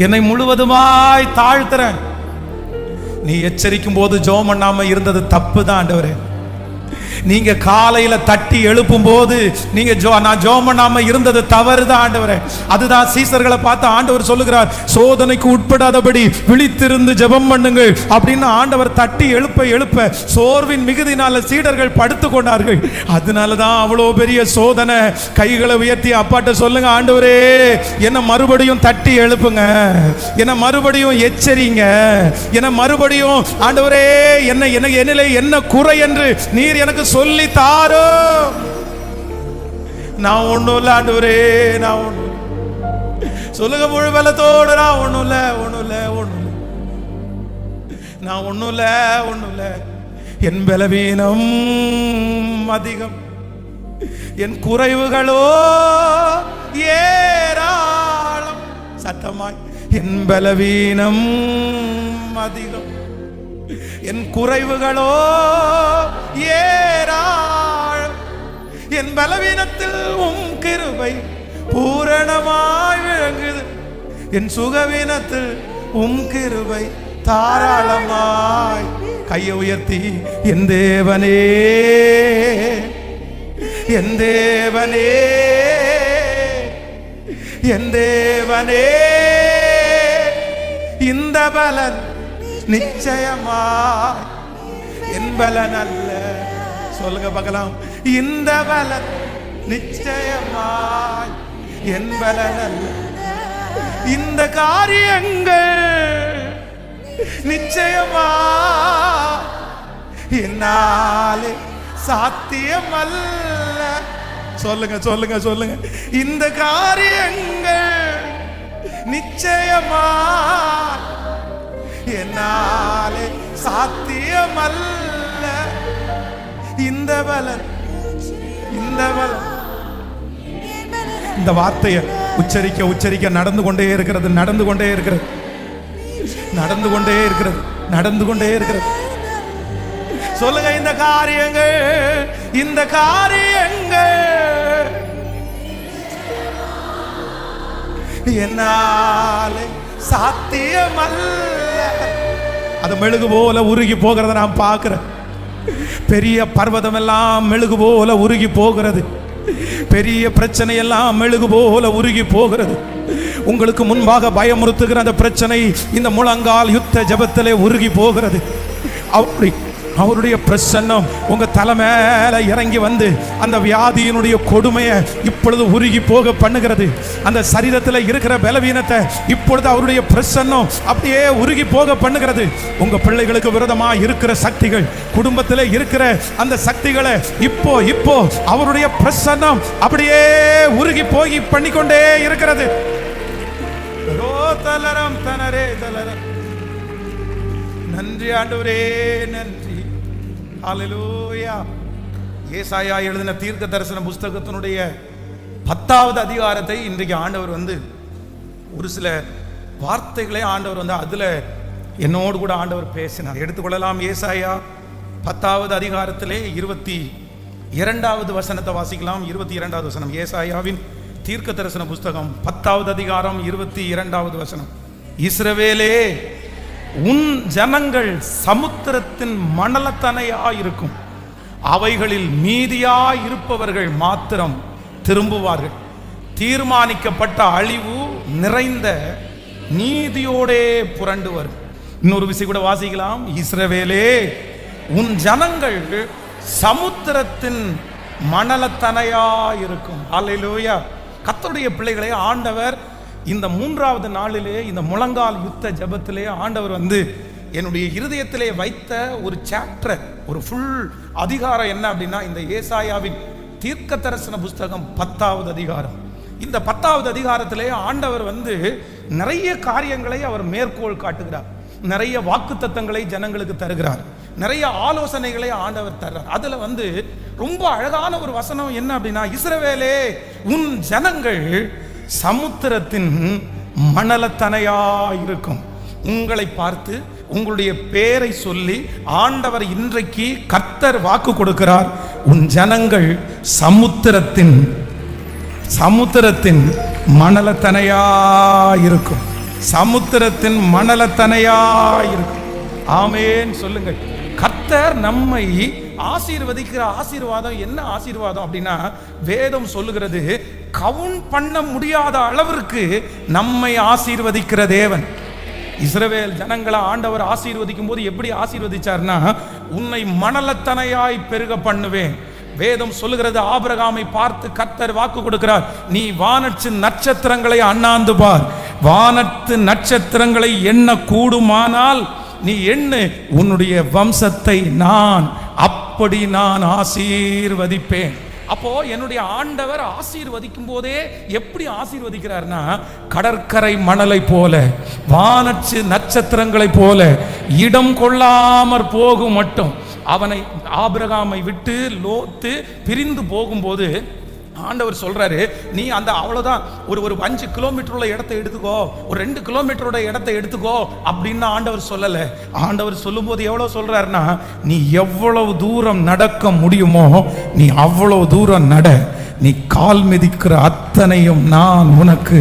என்னை முழுவதுமாய் தாழ்த்துற. நீ எச்சரிக்கும் போது ஜெபம் பண்ணாம இருந்தது தப்பு தான் ஆண்டவரே. நீங்க காலையில தட்டி எழுப்பும் போது நீங்க நான் ஜெபம் பண்ணாம இருந்தது தவறுதான் ஆண்டவரே. அதுதான் சீசர்களை பார்த்து ஆண்டவர் சொல்லுகிறார், சோதனைக்கு உட்படாதபடி விழித்திருந்து ஜெபம் பண்ணுங்கள் அப்படின்னு ஆண்டவர் தட்டி எழுப்ப சோர்வின் மிகுதினால சீடர்கள் படுத்து கொண்டார்கள். அதனாலதான் அவ்வளோ பெரிய சோதனை. கைகளை உயர்த்தி அப்பாட்ட சொல்லுங்க, ஆண்டவரே என்ன மறுபடியும் தட்டி எழுப்புங்க, என்ன மறுபடியும் எச்சரிங்க, என்ன மறுபடியும் ஆண்டவரே என்னிலே என்ன குறை என்று நீர் எனக்கு சொல்லி தாரோ. நான் ஒண்ணும் இல்ல ஆண்டவரே, நான் ஒண்ணும் சொல்லுங்க முழு பலத்தோடு, நான் ஒண்ணும் இல்ல நான் ஒண்ணும் இல்ல. என் பலவீனம் அதிகம், என் குறைவுகளோ ஏராளம். சத்தமாய், என் பலவீனம் அதிகம், என் குறைவுகளோ ஏராளம். என் பலவீனத்தில் உம் கிருபை பூரணமாய் விளங்குது, என் சுகவீனத்தில் உம் கிருபை தாராளமாய். கையை உயர்த்தி, என் தேவனே என் தேவனே, என் தேவனே, இந்த பலன் நிச்சயமாய் என் பலன் அல்ல. சொல்லுங்க பார்க்கலாம். இந்த பலன் நிச்சயமாய் என் பலன் அல்ல. இந்த காரியங்கள் நிச்சயமா என்னாலே சாத்தியம் அல்ல. சொல்லுங்க சொல்லுங்க சொல்லுங்க. இந்த காரியங்கள் நிச்சயமா என்னாலே சாத்தியம் அல்ல. இந்த பலன், இந்த பலன். இந்த வார்த்தையை உச்சரிக்க உச்சரிக்க நடந்து கொண்டே இருக்கிறது, நடந்து கொண்டே இருக்கிறது, நடந்து கொண்டே இருக்கிறது, நடந்து கொண்டே இருக்கிறது. சொல்லுங்க. இந்த காரியங்கள், இந்த காரியங்கள் என்னாலே சாத்தியம் அல்ல. அது மெழுகு போல உருகி போகிறத நான் பார்க்கிறேன். பெரிய பர்வதம் எல்லாம் மெழுகு போல உருகி போகிறது. பெரிய பிரச்சனை எல்லாம் மெழுகு போல உருகி போகிறது. உங்களுக்கு முன்பாக பயமுறுத்துகிற அந்த பிரச்சனை இந்த முழங்கால் யுத்த ஜெபத்திலே உருகி போகிறது. அப்படி அவருடைய பிரசன்னம் உங்க தலை மேல இறங்கி வந்து அந்த வியாதியினுடைய கொடுமையை இப்பொழுது உருகி போக பண்ணுகிறது. அந்த சரீரத்தில் இருக்கிற பலவீனத்தை இப்பொழுது அவருடைய பிரசன்னம் அப்படியே உருகி போக பண்ணுகிறது. உங்க பிள்ளைகளுக்கு விரோதமா இருக்கிற சக்திகள், குடும்பத்தில் இருக்கிற அந்த சக்திகளை இப்போ இப்போ அவருடைய பிரசன்னம் அப்படியே உருகி போய் பண்ணிக்கொண்டே இருக்கிறது. நன்றி ஆண்டவரே, நன்றி. ஹல்லேலூயா. ஏசாயா எழுதின தீர்க்க தரிசன புஸ்தகத்தினுடைய 10வது அதிகாரத்தை இன்றைக்கு ஆண்டவர் வந்து ஒரு சில வார்த்தைகளை ஆண்டவர் வந்து அதில் என்னோடு கூட ஆண்டவர் பேசினார். எடுத்துக்கொள்ளலாம். ஏசாயா 10வது அதிகாரத்திலே 22வது வசனத்தை வாசிக்கலாம். 22வது வசனம், ஏசாயாவின் தீர்க்க தரிசன புஸ்தகம் 10வது அதிகாரம் 22வது வசனம். இஸ்ரவேலே, உன் ஜனங்கள் சமுத்திரத்தின் மணலத்தனையாயிருக்கும், அவைகளில் மீதியாயிருப்பவர்கள் மாத்திரம் திரும்புவார்கள். தீர்மானிக்கப்பட்ட அழிவு நிறைந்த நீதியோடே புரண்டு வரும். இன்னொரு விஷயம் கூட வாசிக்கலாம். இஸ்ரவேலே, உன் ஜனங்கள் சமுத்திரத்தின் மணலத்தனையாயிருக்கும். அல்லேலூயா. கர்த்தருடைய பிள்ளைகளை ஆண்டவர் இந்த 3வது நாளிலே, இந்த முழங்கால் யுத்த ஜெபத்திலே ஆண்டவர் வந்து என்னுடைய இருதயத்திலே வைத்த ஒரு சாப்டர், ஒரு ஃபுல் அதிகாரம் என்ன அப்படின்னா, இந்த ஏசாயாவின் தீர்க்க தரிசன புஸ்தகம் 10வது அதிகாரம். இந்த 10வது அதிகாரத்திலே ஆண்டவர் வந்து நிறைய காரியங்களை அவர் மேற்கோள் காட்டுகிறார். நிறைய வாக்குத்தத்தங்களை ஜனங்களுக்கு தருகிறார். நிறைய ஆலோசனைகளை ஆண்டவர் தர்றார். அதுல வந்து ரொம்ப அழகான ஒரு வசனம் என்ன அப்படின்னா, இஸ்ரவேலே, உன் ஜனங்கள் சமுத்திரத்தின் மணலத்தனையாயிருக்கும். உங்களை பார்த்து உங்களுடைய பேரை சொல்லி ஆண்டவர் இன்றைக்கு கர்த்தர் வாக்கு கொடுக்கிறார். உன் ஜனங்கள் சமுத்திரத்தின் மணலத்தனையாயிருக்கும். சமுத்திரத்தின் மணலத்தனையாயிருக்கும். ஆமென் சொல்லுங்கள். கர்த்தர் நம்மை ஆசீர்வதிக்கிற ஆசீர்வாதம் என்ன ஆசீர்வாதம் அப்படின்னா, வேதம் சொல்லுகிறது, கவுண்ட் பண்ண முடியாத அளவிற்கு நம்மை ஆசீர்வதிக்கிற தேவன். இஸ்ரவேல் ஜனங்களை ஆண்டவர் ஆசீர்வதிக்கும் போது எப்படி ஆசீர்வதிச்சார்னா, உன்னை மணலத்தனையாய் பெருக பண்ணுவேன். வேதம் சொல்லுகிறது, ஆபிரகாமை பார்த்து கர்த்தர் வாக்கு கொடுக்கிறார், நீ வானத்து நட்சத்திரங்களை அண்ணாந்து பார், வானத்து நட்சத்திரங்களை எண்ண கூடுமானால் நீ எண்ணு, உன்னுடைய வம்சத்தை நான் அப்படி நான் ஆசீர்வதிப்பேன். அப்போ என்னுடைய ஆண்டவர் ஆசீர்வதிக்கும் போதே எப்படி ஆசீர்வதிக்கிறார்னா, கடற்கரை மணலை போல, வானத்து நட்சத்திரங்களை போல இடம் கொள்ளாமற் போகும் மட்டும் அவனை, ஆபிரகாமை விட்டு லோத்து பிரிந்து போகும்போது ஆண்டவர் சொல்றாரு, நீ அந்த அவ்வளவுதான் ஒரு 5 கிலோமீட்டர் உள்ள இடத்தை எடுத்துக்கோ, ஒரு 2 கிலோமீட்டரோட இடத்தை எடுத்துக்கோ அப்படின்னு ஆண்டவர் சொல்லல. ஆண்டவர் சொல்லும் போது எவ்வளவு சொல்றாருன்னா, நீ எவ்வளவு தூரம் நடக்க முடியுமோ நீ அவ்வளவு தூரம் நட, நீ கால் மிதிக்கிற அத்தனையும் நான் உனக்கு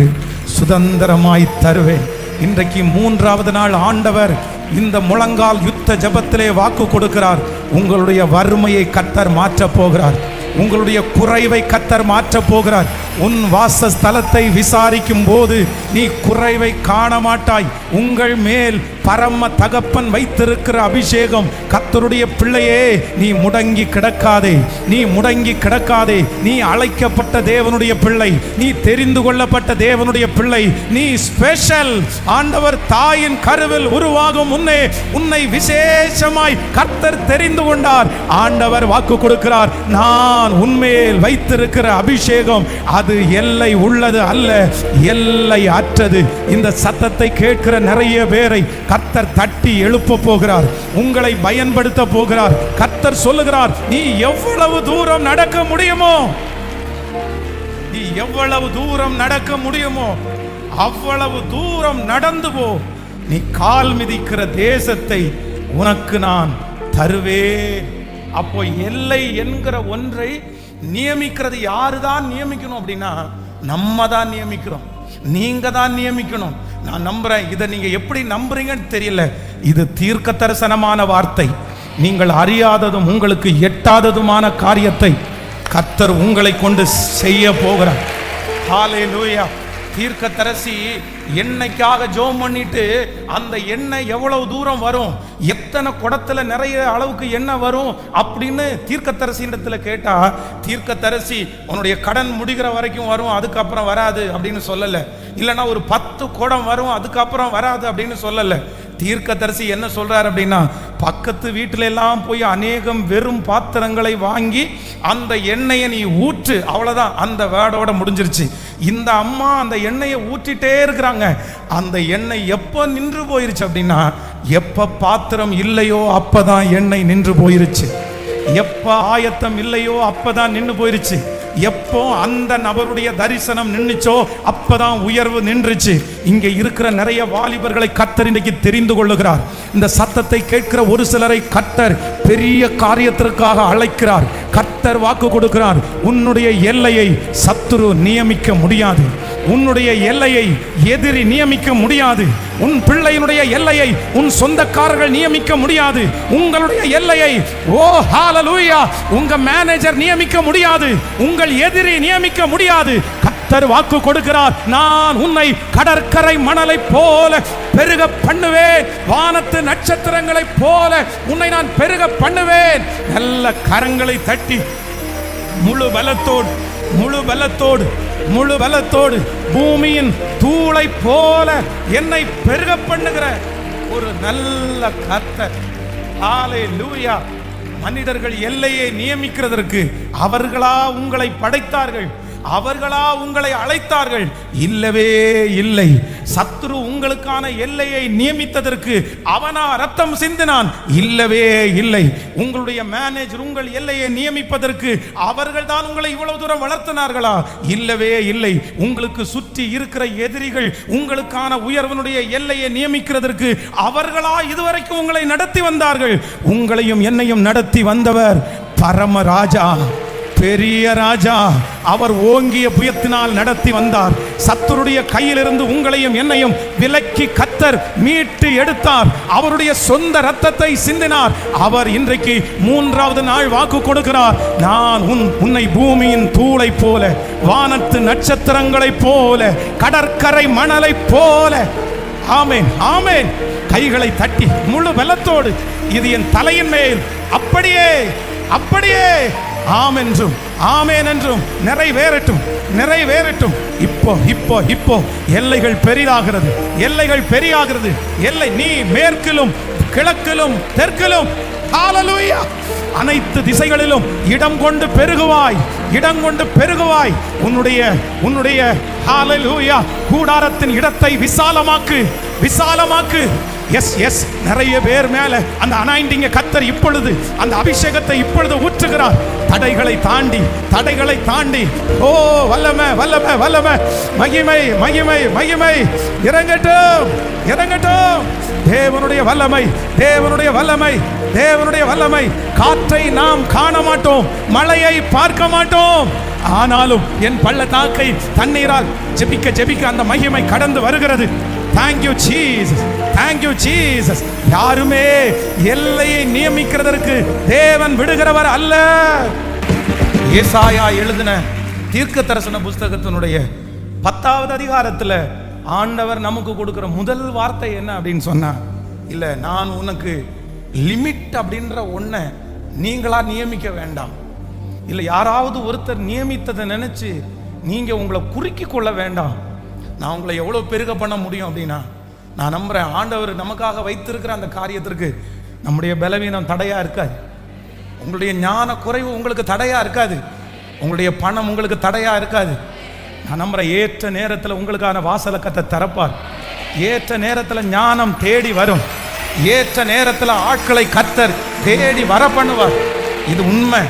சுதந்திரமாய் தருவேன். இன்றைக்கு 3வது நாள் ஆண்டவர் இந்த முழங்கால் யுத்த ஜெபத்திலே வாக்கு கொடுக்கிறார். உங்களுடைய வறுமையை கர்த்தர் மாற்ற போகிறார். உங்களுடைய குறைவை கர்த்தர் மாற்றப் போகிறார். உன் வாசஸ்தலத்தை விசாரிக்கும் போது நீ குறைவை காண மாட்டாய். உங்கள் மேல் பரம தகப்பன் வைத்திருக்கிற அபிஷேகம். கர்த்தருடைய பிள்ளையே, நீ முடங்கி கிடக்காதே, நீ முடங்கி கிடக்காதே. நீ அழைக்கப்பட்ட தேவனுடைய பிள்ளை, நீ தெரிந்து கொள்ளப்பட்ட தேவனுடைய பிள்ளை, நீ ஸ்பெஷல். ஆண்டவர் தாயின் கருவில் உருவாகும் முன்னே உன்னை விசேஷமாய் கர்த்தர் தெரிந்து கொண்டார். ஆண்டவர் வாக்கு கொடுக்கிறார், நான் உன்மேல் வைத்திருக்கிற அபிஷேகம் அது எல்லை உள்ளது அல்ல, எல்லை அற்றது. இந்த சத்தத்தை கேட்கிற நிறைய பேரை கர்த்தர் தட்டி எழுப்ப போகிறார், உங்களை பயன்படுத்த போகிறார். கர்த்தர் சொல்லுகிறார், நீ எவ்வளவு தூரம் நடக்க முடியுமோ, நீ எவ்வளவு தூரம் நடக்க முடியுமோ அவ்வளவு தூரம் நடந்து போ. நீ கால் மிதிக்கிற தேசத்தை உனக்கு நான் தருவேன். அப்போ எல்லை என்கிற ஒன்றை நியமிக்கிறது யாருதான் நியமிக்கணும் அப்படின்னா நம்ம தான் நியமிக்கிறோம், நீங்க தான் நியமிக்கணும். நான் நம்புறேன். இதை நீங்க எப்படி நம்புறீங்கன்னு தெரியல. இது தீர்க்க தரிசனமான வார்த்தை. நீங்கள் அறியாததும் உங்களுக்கு எட்டாததுமான காரியத்தை கர்த்தர் உங்களை கொண்டு செய்ய போகிறார். ஹல்லேலூயா. தீர்க்க தரிசி எண்ணெய்க்காக ஜெபம் பண்ணிட்டு அந்த எண்ணெய் எவ்வளவு தூரம் வரும், எத்தனை குடத்துல நிறைய அளவுக்கு எண்ணெய் வரும் அப்படின்னு தீர்க்க தரிசியிடத்துல கேட்டா, தீர்க்க தரிசி உன்னுடைய கடன் முடிகிற வரைக்கும் வரும், அதுக்கப்புறம் வராது அப்படின்னு சொல்லல. இல்லைன்னா ஒரு 10 குடம் வரும், அதுக்கப்புறம் வராது அப்படின்னு சொல்லல. தீர்க்க தரிசி என்ன சொல்றாரு அப்படின்னா, பக்கத்து வீட்டில எல்லாம் போய் அநேகம் வெறும் பாத்திரங்களை வாங்கி அந்த எண்ணெயை நீ ஊற்று, அவ்வளவுதான். அந்த வேர்டோட முடிஞ்சிருச்சு. இந்த அம்மா அந்த எண்ணெயை ஊற்றிட்டே இருக்கிறாங்க. அந்த எண்ணெய் எப்போ நின்று போயிருச்சு அப்படின்னா, எப்ப பாத்திரம் இல்லையோ அப்பதான் எண்ணெய் நின்று போயிருச்சு. எப்ப ஆயத்தம் இல்லையோ அப்பதான் நின்று போயிருச்சு. எப்போ அந்த நபருடைய தரிசனம் நின்றுச்சோ அப்பதான் உயர்வு நின்றுச்சு. இங்கே இருக்கிற நிறைய வாலிபர்களை கர்த்தர் இன்றைக்கு தெரிந்து கொள்ளுகிறார். இந்த சத்தத்தை கேட்கிற ஒரு சிலரை கர்த்தர் பெரிய காரியத்திற்காக அழைக்கிறார். கர்த்தர் வாக்கு கொடுக்கிறார், உன்னுடைய எல்லையை சத்துரு நியமிக்க முடியாது, உன்னுடைய எல்லையை எதிரி நியமிக்க முடியாது, உன் பிள்ளையினுடைய எல்லையை உன் சொந்தக்காரர்கள் நியமிக்க முடியாது, உங்களுடைய எல்லையை ஹல்லேலூயா உங்க மேனேஜர் நியமிக்க முடியாது, உங்கள் எதிரி நியமிக்க முடியாது. கர்த்தர் வாக்கு கொடுக்கிறார், நான் உன்னை கடற்கரை மணலை போல பெருக பண்ணுவேன், வானத்து நட்சத்திரங்களை போல உன்னை நான் பெருக பண்ணுவேன். நல்ல கரங்களை தட்டி முழு பலத்தோடு முழு பலத்தோடு முழு பலத்தோடு பூமியின் தூளை போல என்னை பெருக பண்ணுகிற ஒரு நல்ல கர்த்தர். ஹல்லேலூயா. மனிதர்கள் எல்லையை நியமிக்கிறதற்கு அவர்களா உங்களை படைத்தார்கள், அவர்களா உங்களை அழைத்தார்கள்? இல்லவே இல்லை. சத்துரு உங்களுக்கான எல்லையை நியமித்ததற்கு அவனா ரத்தம் சிந்தினான்? இல்லவே இல்லை. உங்களுடைய மேனேஜர் உங்கள் எல்லையை நியமிப்பதற்கு அவர்கள் தான் உங்களை இவ்வளவு தூரம் வளர்த்தினார்களா? இல்லவே இல்லை. உங்களுக்கு சுற்றி இருக்கிற எதிரிகள் உங்களுக்கான உயர்வனுடைய எல்லையை நியமிக்கிறதற்கு அவர்களா இதுவரைக்கும் உங்களை நடத்தி வந்தார்கள்? உங்களையும் என்னையும் நடத்தி வந்தவர் பரமராஜா, பெரிய ராஜா. அவர் ஓங்கிய புயத்தினால் நடத்தி வந்தார். சத்துருடைய கையிலிருந்து உங்களையும் என்னையும் விலக்கி கர்த்தர் மீட்டு எடுத்தார். அவருடைய சொந்த ரத்தத்தை சிந்தினார். அவர் இன்றைக்கு 3வது நாள் வாக்கு கொடுக்கிறார், நான் உன்னை பூமியின் தூளை போல, வானத்து நட்சத்திரங்களை போல, கடற்கரை மணலை போல. ஆமென், ஆமென். கைகளை தட்டி முழு பலத்தோடு இது என் தலையின் மேல் அப்படியே அப்படியே ஆம் என்றும் ஆமேன் என்றும் நிறைவேறட்டும், நிறைவேறட்டும். இப்போ இப்போ இப்போ எல்லைகள் பெரிதாகிறது, எல்லைகள் பெரியாகிறது. எல்லை நீ மேற்கிலும் கிழக்கிலும் தெற்கிலும் ஹல்லேலூயா அனைத்து திசைகளிலும் இடம் கொண்டு பெருகுவாய், இடம் கொண்டு பெருகுவாய். உன்னுடைய ஹல்லேலூயா கூடாரத்தின் இடத்தை விசாலமாக்கு, விசாலமாக்கு. எஸ் எஸ் நிறைய பேர் மேல அந்த அனாயிண்டிங்க கர்த்தர் இப்பொழுது அந்த அபிஷேகத்தை இப்பொழுது ஊற்றுகிறார். தடைகளை தாண்டி, தடைகளை தாண்டி. ஓ வல்லமை, வல்லமை, வல்லமை, மகிமை, மகிமை, மகிமை இறங்கட்டும், இறங்கட்டும். தேவனுடைய வல்லமை, தேவனுடைய வல்லமை, தேவனுடைய வல்லமை. காற்றை நாம் காண மாட்டோம், மழையை பார்க்க மாட்டோம், ஆனாலும் என் பள்ளத்தாக்கை தண்ணீரால் ஜெபிக்க ஜெபிக்க அந்த மகிமை கடந்து வருகிறது. Thank you Jesus, thank you Jesus. யாருமே எல்லையை நியமிக்கிறதற்கு தேவன் விடுகிறவர் அல்ல. ஏசாயா எழுதின தீர்க்க தரிசன புஸ்தகத்தினுடைய 10வது அதிகாரத்தில் ஆண்டவர் நமக்கு கொடுக்கிற முதல் வார்த்தை என்ன அப்படின்னு சொன்னா, இல்லை நான் உனக்கு லிமிட் அப்படின்ற ஒன்றை நீங்களா நியமிக்க வேண்டாம். இல்லை யாராவது ஒருத்தர் நியமித்ததை நினைச்சு நீங்க உங்களை குறுக்கி கொள்ள வேண்டாம். நான் உங்களை எவ்வளோ பெருக பண்ண முடியும் அப்படின்னா, நான் நம்புறேன் ஆண்டவர் நமக்காக வைத்திருக்கிற அந்த காரியத்திற்கு நம்முடைய பலவீனம் தடையா இருக்காது. உங்களுடைய ஞான குறைவு உங்களுக்கு தடையா இருக்காது. உங்களுடைய பணம் உங்களுக்கு தடையா இருக்காது. நான் நம்புறேன் ஏற்ற நேரத்தில் உங்களுக்கான வாசலை கத்த திறப்பார். ஏற்ற நேரத்தில் ஞானம் தேடி வரும். ஏற்ற நேரத்தில் ஆட்களை கத்தர் தேடி வர பண்ணுவார். இது உண்மை,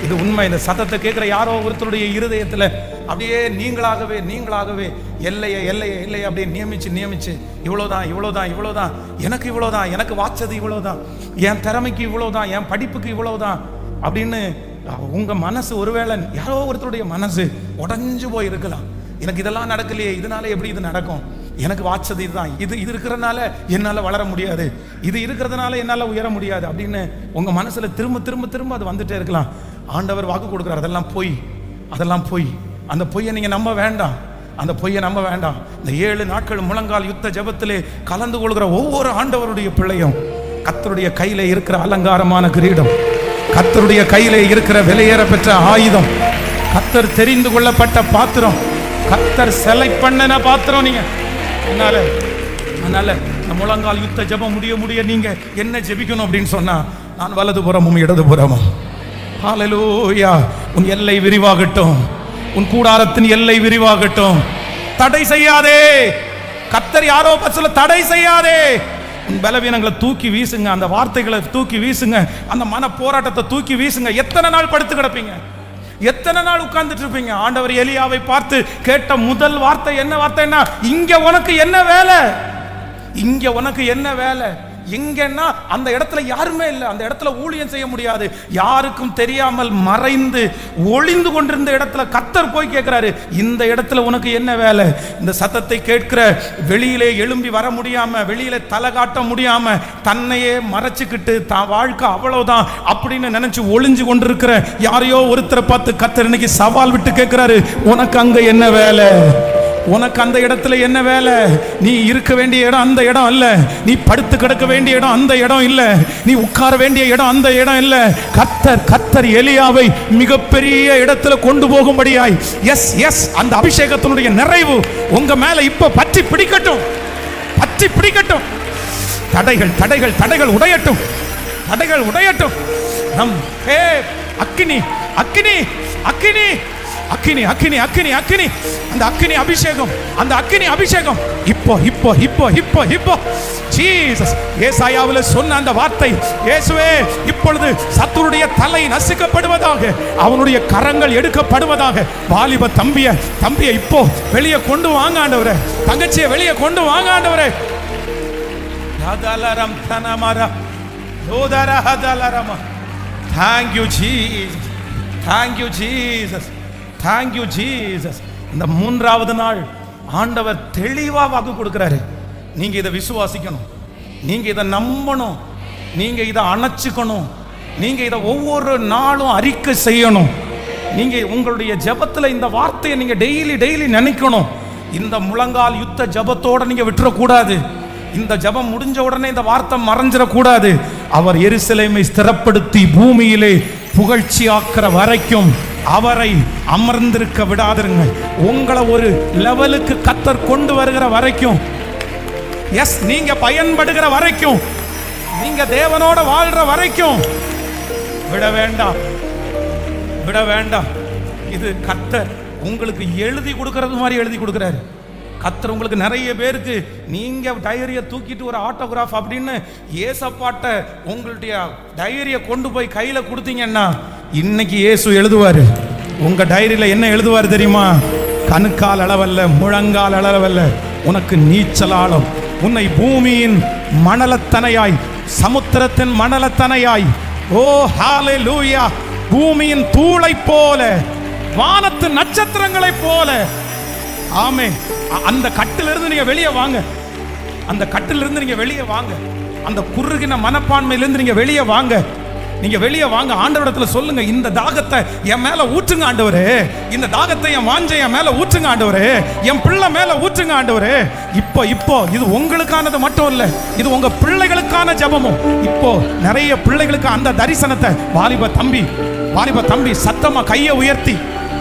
இது உண்மை. இந்த சத்தத்தை கேட்குற யாரோ ஒருத்தருடைய இருதயத்தில் அப்படியே நீங்களாகவே எல்லையை அப்படியே நியமிச்சு இவ்வளோதான், எனக்கு இவ்வளோதான், எனக்கு வாச்சது இவ்வளோதான், என் திறமைக்கு இவ்வளோதான், என் படிப்புக்கு இவ்வளோதான் அப்படின்னு உங்க மனசு, ஒருவேளை யாரோ ஒருத்தருடைய மனசு உடஞ்சு போய் இருக்கலாம். எனக்கு இதெல்லாம் நடக்கலையே, இதனால எப்படி இது நடக்கும், எனக்கு வாச்சது இதுதான், இது இருக்கிறதுனால என்னால் வளர முடியாது, இது இருக்கிறதுனால என்னால் உயர முடியாது அப்படின்னு உங்க மனசுல திரும்ப அது வந்துட்டே இருக்கலாம். ஆண்டவர் வாக்கு கொடுக்குறார், அதெல்லாம் போய் அந்த பொய்யை நீங்க நம்ப வேண்டாம். அந்த பொய்யை நம்ப வேண்டாம். இந்த 7 நாட்கள் முழங்கால் யுத்த ஜெபத்திலே கலந்து கொள்கிற ஒவ்வொரு ஆண்டவருடைய பிள்ளையும் கர்த்தருடைய கையில இருக்கிற அலங்காரமான கிரீடம், கர்த்தருடைய கையில இருக்கிற விலையேற பெற்ற ஆயுதம், கர்த்தர் தெரிந்து கொள்ளப்பட்ட பாத்திரம், கர்த்தர் செலக்ட் பண்ணன பாத்திரம் நீங்க. அதனால இந்த முழங்கால் யுத்த ஜெபம் முடிய நீங்க என்ன ஜெபிக்கணும் அப்படின்னு சொன்னா, நான் வலதுபுறமும் இடதுபுறமும், ஹல்லேலூயா, உன் எல்லை விரிவாகட்டும், உன் கூடாரத்தின் எல்லை விரிவாகட்டும். தடை செய்யாதே. கர்த்தர் யாரோ பட்சல தடை செய்யாதே. உன் பலவீனங்களை தூக்கி வீசுங்க, அந்த வார்த்தைகளை தூக்கி வீசுங்க, அந்த மன போராட்டத்தை தூக்கி வீசுங்க. எத்தனை நாள் படுத்து கிடப்பீங்க? எத்தனை நாள் உட்கார்ந்துட்டு இருப்பீங்க? ஆண்டவர் எலியாவை பார்த்து கேட்ட முதல் வார்த்தை என்ன வார்த்தைன்னா, இங்க உனக்கு என்ன வேலை, இங்க உனக்கு என்ன வேலை? எங்கன்னா அந்த இடத்துல யாருமே இல்லை, அந்த இடத்துல ஊழியம் செய்ய முடியாது. யாருக்கும் தெரியாமல் மறைந்து ஒளிந்து கொண்டிருந்த இடத்துல கர்த்தர் போய் கேட்கிறாரு, இந்த இடத்துல உனக்கு என்ன வேலை? இந்த சத்தத்தை கேட்கிற, வெளியிலே எழும்பி வர முடியாம, வெளியில தலை காட்ட முடியாம, தன்னையே மறைச்சுக்கிட்டு தான் வாழ்க்கை அவ்வளவுதான் அப்படின்னு நினைச்சு ஒளிஞ்சு கொண்டிருக்கிற யாரையோ ஒருத்தரை பார்த்து கர்த்தர் இன்னைக்கு சவால் விட்டு கேட்கிறாரு, உனக்கு அங்க என்ன வேலை? உனக்கு அந்த இடத்துல என்ன வேலை? நீ இருக்க வேண்டிய இடம் அந்த இடம் அல்ல, நீ படுத்து கிடக்க வேண்டிய இடம் அந்த இடம் இல்ல, நீ உட்கார வேண்டிய இடம் அந்த இடம் இல்ல. கர்த்தர் எலியாவை மிகப்பெரிய இடத்துல கொண்டு போகும்படியாய், எஸ் அந்த அபிஷேகத்தினுடைய நிறைவு உங்க மேல இப்ப பற்றி பிடிக்கட்டும். தடைகள் உடையட்டும். நம் அக்கினி அந்த அக்கினி அபிஷேகம் இப்போ ஜீசஸ் ஏசாயாவில் சொன்ன அந்த வார்த்தை, இயேசுவே இப்பொழுது சத்துருடைய தலை நசுக்கப்படுவதாக, அவனுடைய கரங்கள் எடுக்கப்படுவதாக. வாலிப தம்பிய இப்போ வெளியே கொண்டு வாங்க ஆண்டவரே, தங்கச்சியை வெளியே கொண்டு வாங்க ஆண்டவரே. Thank you Jesus. இந்த 3வது நாள் ஆண்டவர் தெளிவா வாக்கு கொடுக்கிறாரு. நீங்க இதை விசுவாசிக்கணும், நீங்க இதை நம்பணும், நீங்க இதை அணைச்சுக்கணும், நீங்க இதை ஒவ்வொரு நாளும் அறிக்கை செய்யணும். நீங்க உங்களுடைய ஜெபத்துல இந்த வார்த்தையை நீங்க டெய்லி நினைக்கணும். இந்த முழங்கால் யுத்த ஜெபத்தோட நீங்க விட்டுறக்கூடாது. இந்த ஜெபம் முடிஞ்ச உடனே இந்த வார்த்தை மறைஞ்சிடக்கூடாது. அவர் எருசலேமை ஸ்திரப்படுத்தி பூமியிலே புகழ்ச்சியாக்குற வரைக்கும் அவரை அமர்ந்திருக்க விடாதிருங்க. உங்களை ஒரு லெவலுக்கு கர்த்தர் கொண்டு வருகிற வரைக்கும், எஸ் நீங்க பயன்படுகிற வரைக்கும், நீங்க தேவனோட வாழ்ற வரைக்கும் விட வேண்டாம். இது கர்த்தர் உங்களுக்கு எழுதி கொடுக்கறது மாதிரி எழுதி கொடுக்கிறாரு. கர்த்தர் உங்களுக்கு நிறைய பேருக்கு நீங்க டைரியை தூக்கிட்டு ஒரு ஆட்டோகிராஃப் அப்படின்னு ஏசப்பாட்ட உங்களுடைய டைரியை கொண்டு போய் கையில கொடுத்தீங்கன்னா, இன்னைக்கு இயேசு எழுதுவாரு. உங்க டைரியில என்ன எழுதுவாரு தெரியுமா? கணுக்கால் அளவல்ல, முழங்கால் அளவல்ல, உனக்கு நீச்சலாலும், உன்னை பூமியின் மணலத்தனையாய், சமுத்திரத்தின் மணலத்தனையாய், ஓ ஹல்லேலூயா, பூமியின் தூளை போல, வானத்து நட்சத்திரங்களை போல. ஆமே. அந்த கட்டிலிருந்து நீங்க வெளியே வாங்க, அந்த கட்டிலிருந்து நீங்க வெளியே வாங்க, அந்த குறுகின மனப்பான்மையிலிருந்து நீங்க வெளியே வாங்க. நீங்க வெளியே வாங்க, ஆண்டவரிடத்துல சொல்லுங்க, இந்த தாகத்தை என் மேல ஊற்றுங்க ஆண்டவரே, இந்த தாகத்தை என் வாஞ்சை என் மேல ஊற்றுங்க ஆண்டவரே, என் பிள்ளை மேல ஊற்றுங்க ஆண்டவரே. இப்போ இது உங்களுக்கானது மட்டும் இல்ல, இது உங்க பிள்ளைகளுக்கான ஜெபமும். இப்போ நிறைய பிள்ளைகளுக்கு அந்த தரிசனத்தை வாலிப தம்பி சத்தமா கையை உயர்த்தி,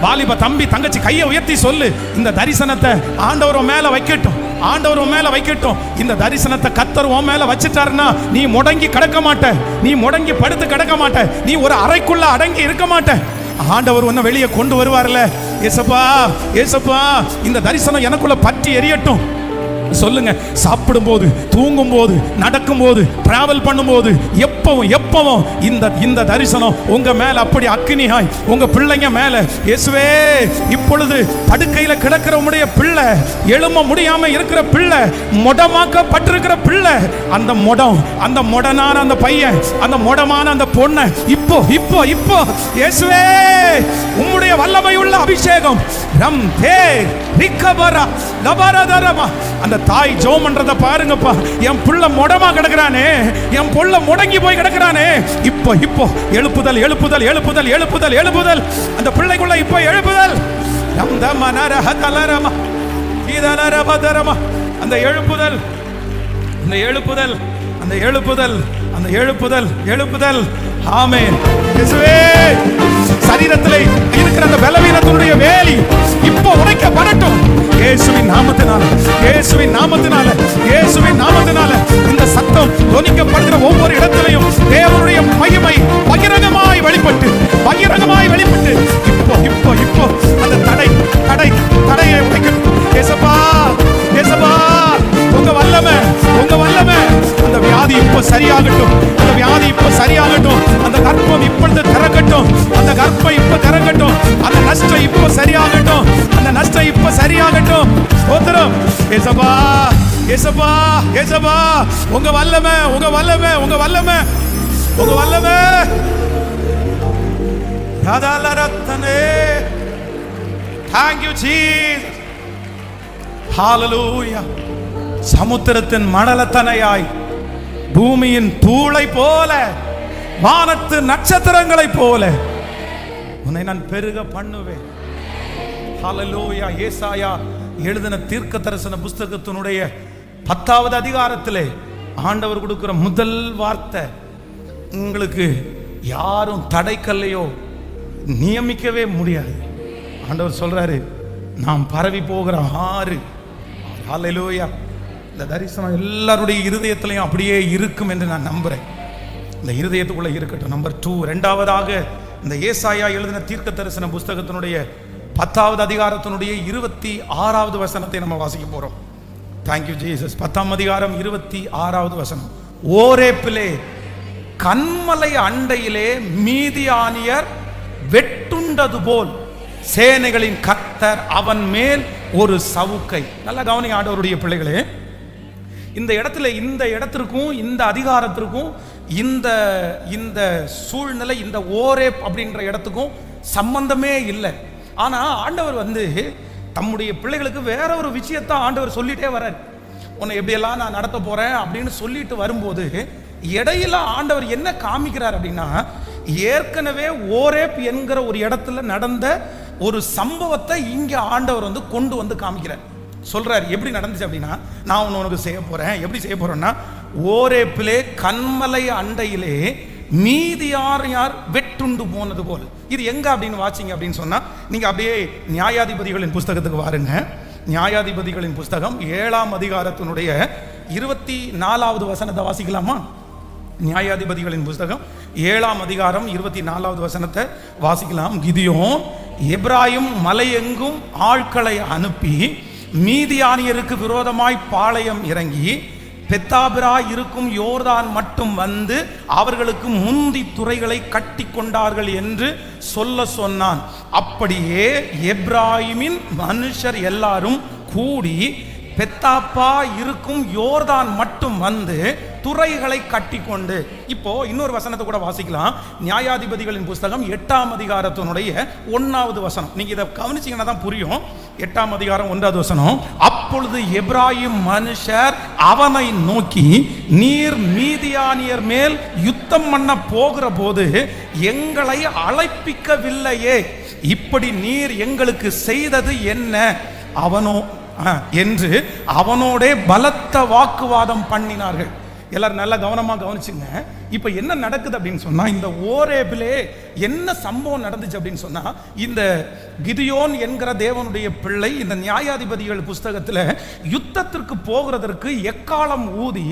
வாலிப தம்பி தங்கச்சி கையை உயர்த்தி சொல்லு, இந்த தரிசனத்தை ஆண்டவர் மேல வைக்கட்டும், ஆண்டவர் மேல வைக்கட்டும். இந்த தரிசனத்தை கர்த்தர் உன் மேல வச்சிட்டாருன்னா நீ முடங்கி கிடக்க மாட்ட, நீ முடங்கி படுத்து கிடக்க மாட்ட, நீ ஒரு அறைக்குள்ள அடங்கி இருக்க மாட்ட. ஆண்டவர் உன்னை வெளியே கொண்டு வருவார்ல. ஏசப்பா இந்த தரிசனம் எனக்குள்ள பற்றி எரியட்டும் சொல்லுங்க. சாப்பிடும் போது, தூங்கும் போது, நடக்கும் போது, டிராவல் பண்ணும்போது, எப்பவும் இந்த தரிசனம் உங்க மேல அப்படி அக்கினியாய் உங்க பிள்ளைங்க மேல. இயேசுவே, இப்பொழுது படுக்கையில கிடக்கிற உம்முடைய பிள்ளை, எழும்ப முடியாம இருக்கிற பிள்ளை, முடமாக்கப்பட்டிருக்கிற பிள்ளை, அந்த முடனான அந்த பையன், அந்த முடமான அந்த பொண்ணை இப்போ இயேசுவே உம்முடைய வல்லமை உள்ள அபிஷேகம் ரம் தே ரிக்கபரா லபரதரமா. அந்த தாய் ஜெபம் பண்றத பாருங்கப்பா. என் புள்ள முடமா கிடக்குறானே, என் புள்ள முடங்கி போய் கிடக்குறானே, இப்போ எழுப்புதல். அந்த பிள்ளைக்குள்ள இப்போ எழுப்புதல். அந்த எழுப்புதல். ஆமென். இயேசுவே, சரீரத்திலே இருக்கிற அந்த பலவீனத்தினுடைய வேலி இப்போ உடைக்கப்படட்டும் இயேசுவின் நாமத்தினால. இந்த சத்தம் தொனிக்கப்படுகிற ஒவ்வொரு இடத்திலையும் தேவனுடைய மகிமை பகிரங்கமாய் வெளிப்பட்டு இப்போ அந்த தடையை உடைக்கட்டும். ஏசப்பா, உங்க வல்லமை, அந்த வியாதி இப்போ சரியாகட்டும், அந்த கர்ப்பம் இப்பொழுது திறக்கட்டும், அந்த நஷ்டம் இப்போ சரியாகட்டும், ஸ்தோத்திரம். ஏசப்பா, உங்க வல்லமை. Thank you Jesus. Hallelujah. சமுத்திரத்தின் மணலத்தனையாய், பூமியின் தூளை போல, வானத்து நட்சத்திரங்களை போல உன்னை நான் பெருக பண்ணுவேன். ஹல்லேலூயா. ஏசாயா எழுதின தீர்க்க தரிசன புஸ்தகத்தினுடைய 10வது அதிகாரத்திலே ஆண்டவர் கொடுக்கிற முதல் வார்த்தை, உங்களுக்கு யாரும் தடைக்கல்லையோ நியமிக்கவே முடியாது. ஆண்டவர் சொல்றாரு, நாம் பரவி போகிற ஆறு. ஹல்லேலூயா. இந்த தரிசனம் எல்லாருடைய இருதயத்திலையும் அப்படியே இருக்கும் என்று நான் நம்புறேன். இந்த இருதயத்துக்குள்ள இருக்கட்டும். நம்பர் 2, இரண்டாவதாக இந்த ஏசாயா எழுதின தீர்க்க தரிசன புஸ்தகத்தினுடைய 10வது அதிகாரத்தினுடைய 26வது வசனத்தை நம்ம வாசிக்க போறோம். Thank you Jesus. 10ஆம் அதிகாரம் 26வது வசனம். ஓரேப்பிலே கன்மலை அண்டையிலே மீதியானியர் வெட்டுண்டது போல் சேனைகளின் கர்த்தர் அவன் மேல் ஒரு சவுக்கை. நல்லா கவனிங்க ஆண்டவருடைய பிள்ளைகளே, இந்த இடத்திற்கும் இந்த அதிகாரத்திற்கும் இந்த சூழ்நிலை, இந்த ஓரேப் அப்படின்ற இடத்துக்கும் சம்பந்தமே இல்லை. ஆனா ஆண்டவர் தம்முடைய பிள்ளைகளுக்கு வேற ஒரு விஷயத்தை ஆண்டவர் சொல்லிட்டே வர்றார். உன்னை எப்படியெல்லாம் நான் நடத்த போறேன் அப்படின்னு சொல்லிட்டு வரும்போது இடையில ஆண்டவர் என்ன காமிக்கிறார் அப்படின்னா, ஏற்கனவே ஓரேப் என்கிற ஒரு இடத்துல நடந்த ஒரு சம்பவத்தை இங்க ஆண்டவர் கொண்டு வந்து காமிக்கிறார். சொல்றார், எப்படி நடந்துச்சு அப்படின்னா, நான் உனக்கு செய்ய போறேன். எப்படி செய்ய போறேன்னா, ஓரேப்பிலே கன்மலை அண்டையிலே மீதியார் வெட்டுண்டு போனது போல். இது எங்க அப்படின்னு வாசிங்க அப்படின்னு சொன்னா, நீங்க அப்படியே நியாயாதிபதிகளின் புஸ்தகத்துக்கு வாருங்க. நியாயாதிபதிகளின் புஸ்தகம் 7ஆம் அதிகாரத்தினுடைய 24வது வசனத்தை வாசிக்கலாமா? நியாயாதிபதிகளின் புஸ்தகம் 7ஆம் அதிகாரம் 24வது வசனத்தை வாசிக்கலாம். கிதியோன் எப்ராயிம் மலையெங்கும் ஆட்களை அனுப்பி மீதியானியருக்கு விரோதமாய் பாளையம் இறங்கி பெத்தாபிரா இருக்கும் யோர்தான் மட்டும் வந்து அவர்களுக்கு முந்தி துறைகளை கட்டி கொண்டார்கள் என்று சொன்னான். அப்படியே எப்ராயிமின் மனுஷர் எல்லாரும் கூடி பெத்தாப்பா இருக்கும் யோர்தான் மட்டும் வந்து துறைகளை கட்டி கொண்டு. இப்போ இன்னொரு வசனத்தை கூட வாசிக்கலாம். நியாயாதிபதிகளின் புஸ்தகம் 8ஆம் அதிகாரத்தினுடைய 1வது வசனம். நீங்க இதை கவனிச்சீங்கன்னா தான் புரியும். 8ஆம் அதிகாரம் 1வது வசனம். அப்பொழுது எபிராயிம் மனுஷர் அவனை நோக்கி, நீர் மீதியானியர் மேல் யுத்தம் பண்ண போகிற போது எங்களை அழைப்பிக்கவில்லையே, இப்படி நீர் எங்களுக்கு செய்தது என்ன அவனோ என்று அவனோட பலத்த வாக்குவாதம் பண்ணினார்கள். எல்லாரும் நல்லா கவனமா கவனிச்சுங்க. இப்ப என்ன நடக்குது அப்படின்னு சொன்னா, இந்த ஓரேபிலே என்ன சம்பவம் நடந்துச்சு அப்படின்னு சொன்னா, இந்த கிதியோன் என்கிற தேவனுடைய பிள்ளை இந்த நியாயாதிபதிகள் புஸ்தகத்துல யுத்தத்திற்கு போகிறதற்கு எக்காலம் ஊதி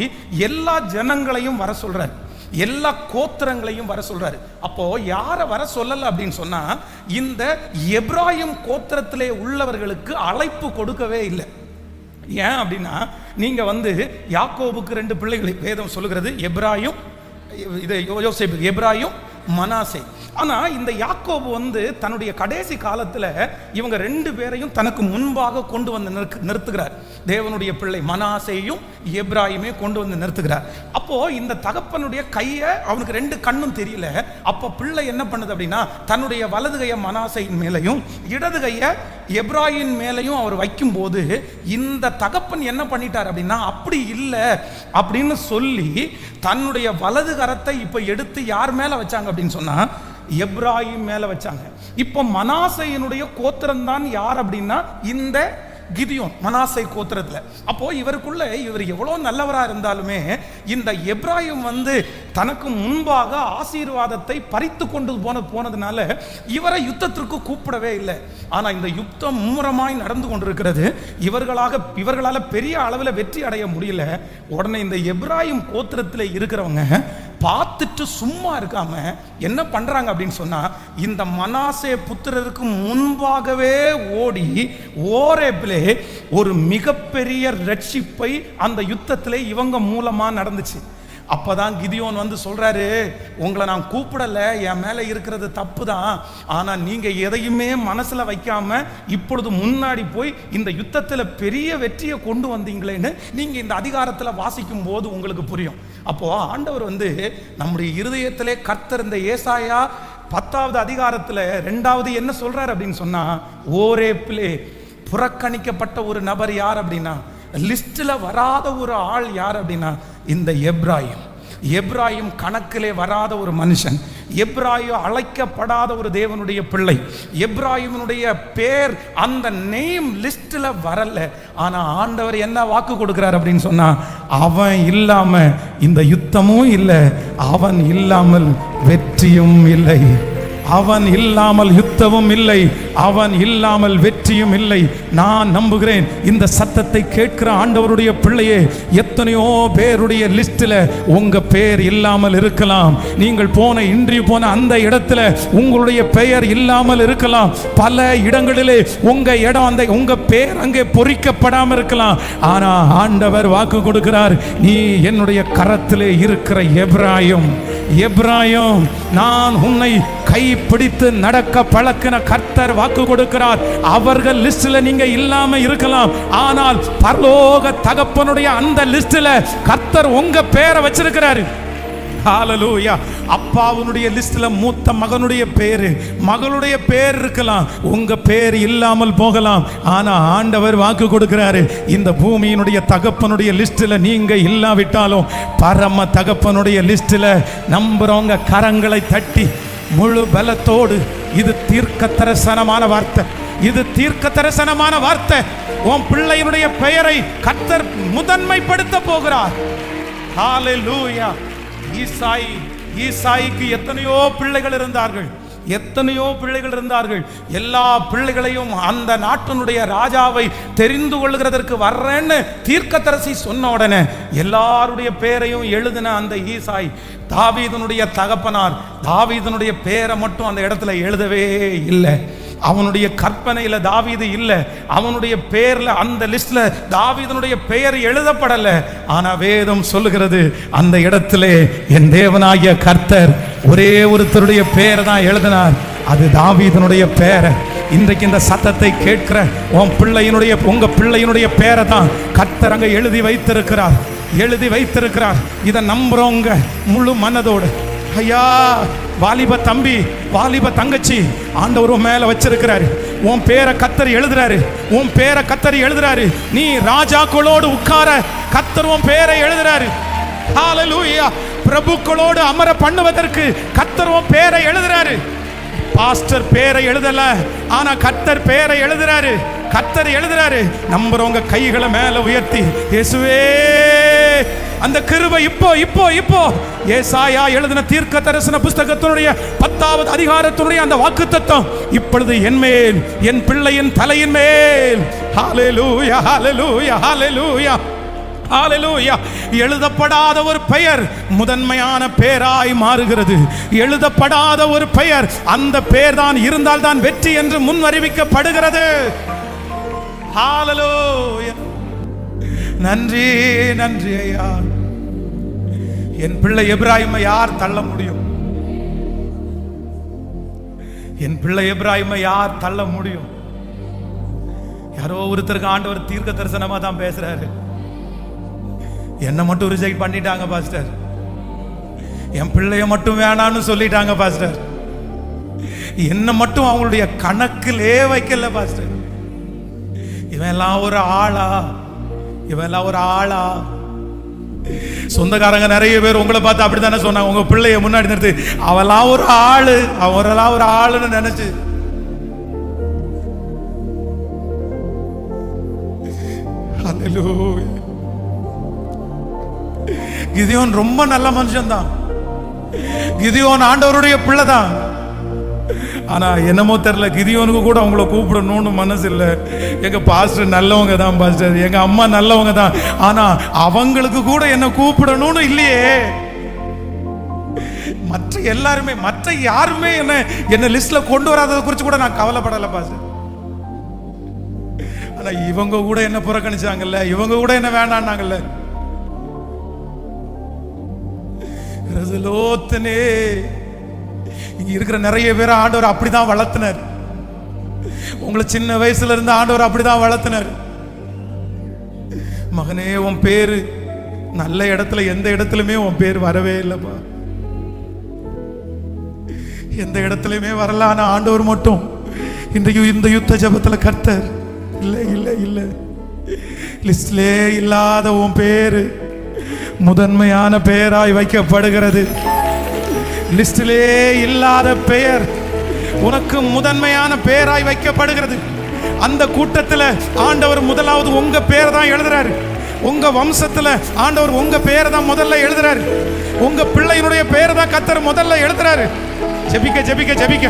எல்லா ஜனங்களையும் வர சொல்றாரு, எல்லா கோத்திரங்களையும் வர சொல்றாரு. அப்போ யார வர சொல்லல அப்படின்னு சொன்னா, இந்த எபிராயிம் கோத்திரத்திலே உள்ளவர்களுக்கு அழைப்பு கொடுக்கவே இல்லை. ஏன் அப்படின்னா, நீங்க யாக்கோபுக்கு 2 பிள்ளைகளை வேதம் சொல்லுகிறது, எபிராயும் யோசேப்பு, எபிராயும் மனாசே. ஆனா இந்த யாக்கோபு தன்னுடைய கடைசி காலத்துல இவங்க 2 பேரையும் தனக்கு முன்பாக கொண்டு வந்து நிறுத்துகிறார். தேவனுடைய பிள்ளை மனாசேயும் எபிராயுமே கொண்டு வந்து நிறுத்துகிறார். அப்போ இந்த தகப்பனுடைய கையை அவனுக்கு 2 கண்ணும் தெரியல. அப்போ பிள்ளை என்ன பண்ணுது அப்படின்னா, தன்னுடைய வலது கையை மனாசையின் மேலையும் இடது கையை எபிராயின் மேலையும் அவர் வைக்கும் போது இந்த தகப்பன் என்ன பண்ணிட்டார் அப்படின்னா, அப்படி இல்லை அப்படின்னு சொல்லி தன்னுடைய வலது கரத்தை இப்ப எடுத்து யார் மேல வச்சாங்க அப்படின்னு சொன்னா, எபிராயிம் மேல வச்சாங்க. இப்போ மனாசையினுடைய கோத்திரம் தான் யார் அப்படின்னா இந்த கிதியோன், மனாசை கோத்திரத்துல. அப்போ இவருக்குள்ள இவர் எவ்வளவு நல்லவரா இருந்தாலுமே இந்த எபிராயிம் தனக்கு முன்பாக ஆசீர்வாதத்தை பறித்து கொண்டு போனதுனால இவரை யுத்தத்திற்கு கூப்பிடவே இல்லை. ஆனா இந்த யுத்தம் மும்முரமாய் நடந்து கொண்டிருக்கிறது. இவர்களால பெரிய அளவில் வெற்றி அடைய முடியல. உடனே இந்த எபிராயிம் கோத்திரத்தில் இருக்கிறவங்க பார்த்துட்டு சும்மா இருக்காம என்ன பண்றாங்க அப்படின்னு சொன்னா, இந்த மனாசே புத்திரருக்கு முன்பாகவே ஓடி ஓரேபிலே ஒரு மிகப்பெரிய ரட்சிப்பை அந்த யுத்தத்திலே இவங்க மூலமா நடந்துச்சு. அப்பதான் கிதியோன் சொல்றாரு, உங்களை நான் கூப்பிடல, என் மேல இருக்கிறது தப்பு தான், ஆனா நீங்க எதையுமே மனசுல வைக்காம இப்பொழுது முன்னாடி போய் இந்த யுத்தத்துல பெரிய வெற்றியை கொண்டு வந்தீங்களேன்னு நீங்க இந்த அதிகாரத்துல வாசிக்கும் போது உங்களுக்கு புரியும். அப்போ ஆண்டவர் நம்முடைய இருதயத்திலே கர்த்தர் இந்த ஏசாயா 10வது அதிகாரத்துல 2வது என்ன சொல்றாரு அப்படின்னு சொன்னா, ஓரேபிலே புறக்கணிக்கப்பட்ட ஒரு நபர் யார் அப்படின்னா, லிஸ்ட்ல வராத ஒரு ஆள் யார் அப்படின்னா இந்த எபிராயிம். எபிராயிம் கணக்கிலே வராத ஒரு மனுஷன், எபிராயிம் அழைக்கப்படாத ஒரு தேவனுடைய பிள்ளை, எபிராயிமுடைய பேர் அந்த நேம் லிஸ்ட்ல வரல. ஆனா ஆண்டவர் என்ன வாக்கு கொடுக்கிறார் அப்படின்னு சொன்னா, அவன் இல்லாம இந்த யுத்தமும் இல்லை, அவன் இல்லாமல் வெற்றியும் இல்லை, அவன் இல்லாமல் யுத்தமும் இல்லை, அவன் இல்லாமல் வெற்றியும் இல்லை. நான் நம்புகிறேன் இந்த சத்தத்தை கேட்கிற ஆண்டவருடைய பிள்ளையே, எத்தனையோ பேருடைய லிஸ்ட்ல உங்க பேர் இல்லாமல் இருக்கலாம். நீங்கள் இன்றைய போன அந்த இடத்துல உங்களுடைய பெயர் இல்லாமல் இருக்கலாம். பல இடங்களிலே உங்க இடம் உங்க பேர் அங்கே பொறிக்கப்படாமல் இருக்கலாம். ஆனா ஆண்டவர் வாக்கு கொடுக்கிறார், நீ என்னுடைய கரத்திலே இருக்கிற எபிராயிம், எபிராயிம், நான் உன்னை கை பிடித்து நடக்க பழக்கின கர்த்தர் வாக்கு கொடுக்கிறார். அவர்கள் லிஸ்ட்ல நீங்க இல்லாம இருக்கலாம், ஆனால் பரலோக தகப்பனுடைய அந்த லிஸ்ட்ல கர்த்தர் உங்க பேரை வச்சிருக்கிறாரு. ஹல்லேலூயா. அப்பாவுடைய லிஸ்ட்ல மூத்த மகனுடைய பேரு, மகளுடைய பேர் இருக்கலாம், உங்க பேர் இல்லாமல் போகலாம். ஆனா ஆண்டவர் வாக்கு கொடுக்கிறாரு, இந்த பூமியினுடைய தகப்பனுடைய லிஸ்ட்ல நீங்க இல்லாவிட்டாலும் பரம தகப்பனுடைய லிஸ்ட்ல நம்புறவங்க கரங்களை தட்டி முழு பலத்தோடு, இது தீர்க்க தரிசனமான வார்த்தை, இது தீர்க்க தரிசனமான வார்த்தை. உன் பிள்ளையினுடைய பெயரை கர்த்தர் முதன்மைப்படுத்த போகிறார். ஹல்லேலூயா. ஈசாய்க்கு எத்தனையோ பிள்ளைகள் இருந்தார்கள், எத்தனையோ பிள்ளைகள் இருந்தார்கள். எல்லா பிள்ளைகளையும் அந்த நாட்டினுடைய ராஜாவை தெரிந்து கொள்கிறதற்கு வர்றேன்னு தீர்க்கதரிசி சொன்ன உடனே எல்லாருடைய பேரையும் எழுதின அந்த ஈசாய், தாவீதுனுடைய தகப்பனார், தாவீதுனுடைய பேரை மட்டும் அந்த இடத்துல எழுதவே இல்லை. அவனுடைய கற்பனையில தாவீது இல்லை, அவனுடைய பேர்ல அந்த லிஸ்ட்ல தாவீதுனுடைய பெயர் எழுதப்படல. ஆனா வேதம் சொல்லுகிறது, அந்த இடத்திலே என் தேவனாகிய கர்த்தர் ஒரே ஒருத்தருடைய பெயரை தான் எழுதினார், அது தாவீதுனுடைய பெயர். இன்றைக்கு இந்த சத்தத்தை கேட்கிற உங்க பிள்ளையினுடைய பெயரை தான் கர்த்தர் அங்க எழுதி வைத்திருக்கிறார். இதை நம்புறவங்க முழு மனதோடு, ஐயா வாலிப தம்பி, வாலிப தங்கச்சி, ஆண்டவர் உன் மேல வச்சிருக்கிறாரு. உன் பேரை கர்த்தர் எழுதுறாரு. உன் பேரை கர்த்தர் எழுதுறாரு. நீ ராஜாக்களோடு உட்கார கர்த்தர் உன் பேரை எழுதுறாரு. ஹalleluya. பிரபுக்களோடு அமர பண்ணுவதற்கு கர்த்தர் உன் பேரை எழுதுறாரு. பாஸ்டர் பேரை எழுதல, ஆனா கர்த்தர் பேரை எழுதுறாரு. கர்த்தர் எழுதுறாரு. நம்புறவங்க கைகளை மேல உயர்த்தி, இயேசுவே அந்த கிருபை இப்போ இப்போ இப்போ ஏசாயா எழுதின தீர்க்க தரிசன புஸ்தகத்தினுடைய 10வது அதிகாரத்தினுடைய அந்த வாக்குத்தத்தம் இப்பொழுது என் மேல், என் பிள்ளையின் தலையின் மேல். ஹalleluya ஹalleluya ஹalleluya ஹalleluya. எழுதப்படாத ஒரு பெயர் முதன்மையான பெயராய் மாறுகிறது. எழுதப்படாத ஒரு பெயர், அந்த பெயர் தான் இருந்தால் தான் வெற்றி என்று முன்வறிவிக்கப்படுகிறது. ஹalleluya. நன்றி நன்றி ஐயா. என் பிள்ளை எபிராயிமை யார் தள்ள முடியும்? என் பிள்ளை எபிராயிமை யார் தள்ள முடியும்? யாரோ ஒருத்தருக்கு ஆண்டவர் தீர்க்க தரிசனமா தான் பேசுறாரு. என்ன மட்டும் ரிஜெக்ட் பண்ணிட்டாங்க பாஸ்டர், என் பிள்ளைய மட்டும் வேணான்னு சொல்லிட்டாங்க பாஸ்டர், என்ன மட்டும் அவங்களுடைய கணக்கிலே வைக்கல பாஸ்டர். இவன் எல்லாம் ஒரு ஆளா? இவன் எல்லாம் ஒரு ஆளா? சொந்தக்காரங்க நிறைய பேர் உங்களை பார்த்து அப்படித்தானே சொன்னாங்க. உங்க பிள்ளைய முன்னாடி நிறுத்தி, அவெல்லாம் ஒரு ஆளு, அவரெல்லாம் ஒரு ஆளுன்னு நினைச்சு. ஹalleluya. கிதியோன் ரொம்ப நல்ல மனுஷன் தான். கிதியோன் ஆண்டவருடைய பிள்ளை தான். ஆனா என்னமோ தெரியல, கிதியோனுக்கு கூட அவங்கள கூப்பிடணும்னு மனசு இல்லை. எங்க பாஸ்டர் நல்லவங்க தான் பாஸ்டர், எங்க அம்மா நல்லவங்க தான், ஆனா அவங்களுக்கு கூட என்ன கூப்பிடணும்னு இல்லையே. மற்ற எல்லாருமே, மற்ற யாருமே என்ன லிஸ்ட்ல கொண்டு வராததை குறித்து கூட நான் கவலைப்படல பாஸ்டர். ஆனா இவங்க கூட என்ன புறக்கணிச்சாங்கல்ல, இவங்க கூட என்ன வேண்டான்னாங்கல்ல. இங்க இருக்கிற நிறைய பேர் ஆண்டவர் அப்படிதான் வளர்த்தினார். உங்களை சின்ன வயசுல இருந்து ஆண்டவர் அப்படிதான் வளர்த்தினார். மகனே, உன் பேரு நல்ல இடத்துல எந்த இடத்துலயுமே உன் பேர் வரவே இல்லப்பா. எந்த இடத்துலயுமே வரல. ஆனா ஆண்டவர் மட்டும் இன்றைக்கு இந்த யுத்த ஜபத்துல கர்த்தர் இல்ல இல்ல இல்ல, லிஸ்ட்லே இல்லாத உன் பேரு முதன்மையான பெயராய் வைக்கப்படுகிறது. லிஸ்டிலே இல்லாத பெயர் உனக்கு முதன்மையான பெயராய் வைக்கப்படுகிறது. அந்த கூட்டத்தில் ஆண்டவர் முதலாவது உங்க பெயர் தான் எழுதுறாரு. உங்க வம்சத்துல ஆண்டவர் உங்க பெயர் தான் முதல்ல எழுதுறாரு. உங்க பிள்ளையினுடைய பெயர் தான் கர்த்தர் முதல்ல எழுதுறாரு. ஜெபிக்க ஜெபிக்க ஜெபிக்க.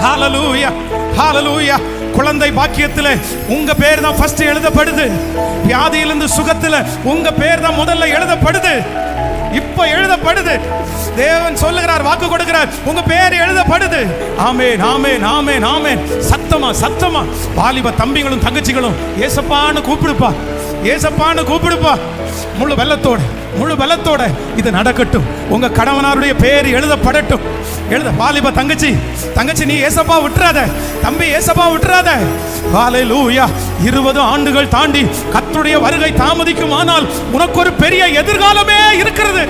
ஹalleluya ஹalleluya. குழந்தை பாக்கியத்தில் உங்க பேர் தான் ஃபர்ஸ்ட் எழுதப்படுது. வியாதியிலிருந்து சுகத்தில் உங்க பேர் தான் முதல்ல எழுதப்படுது. இப்ப எழுதப்படுது. தேவன் சொல்லுகிறார், வாக்கு கொடுக்கிறார், உங்க பேர் எழுதப்படுது. ஆமென் ஆமென் ஆமென் ஆமென். சத்தமா சத்தமா வாலிப தம்பிகளும் தங்கச்சிகளும் ஏசப்பான்னு கூப்பிடுப்பா, ஏசப்பான்னு கூப்பிடுப்பா. முழு வெள்ளத்தோட, முழு பலத்தோட இது நடக்கட்டும். உங்க கணவனாருடைய பேர் எழுதப்படட்டும். எழுத வாலிப தங்கச்சி, தங்கச்சி நீ ஏசப்பா விட்டுறாத, தம்பி ஏசப்பா விட்டுறாத. ஹalleluya. 20 ஆண்டுகள் தாண்டி கர்த்தருடைய வருகை தாமதிக்குமானால் உனக்கு ஒரு பெரிய எதிர்காலமே இருக்கிறது.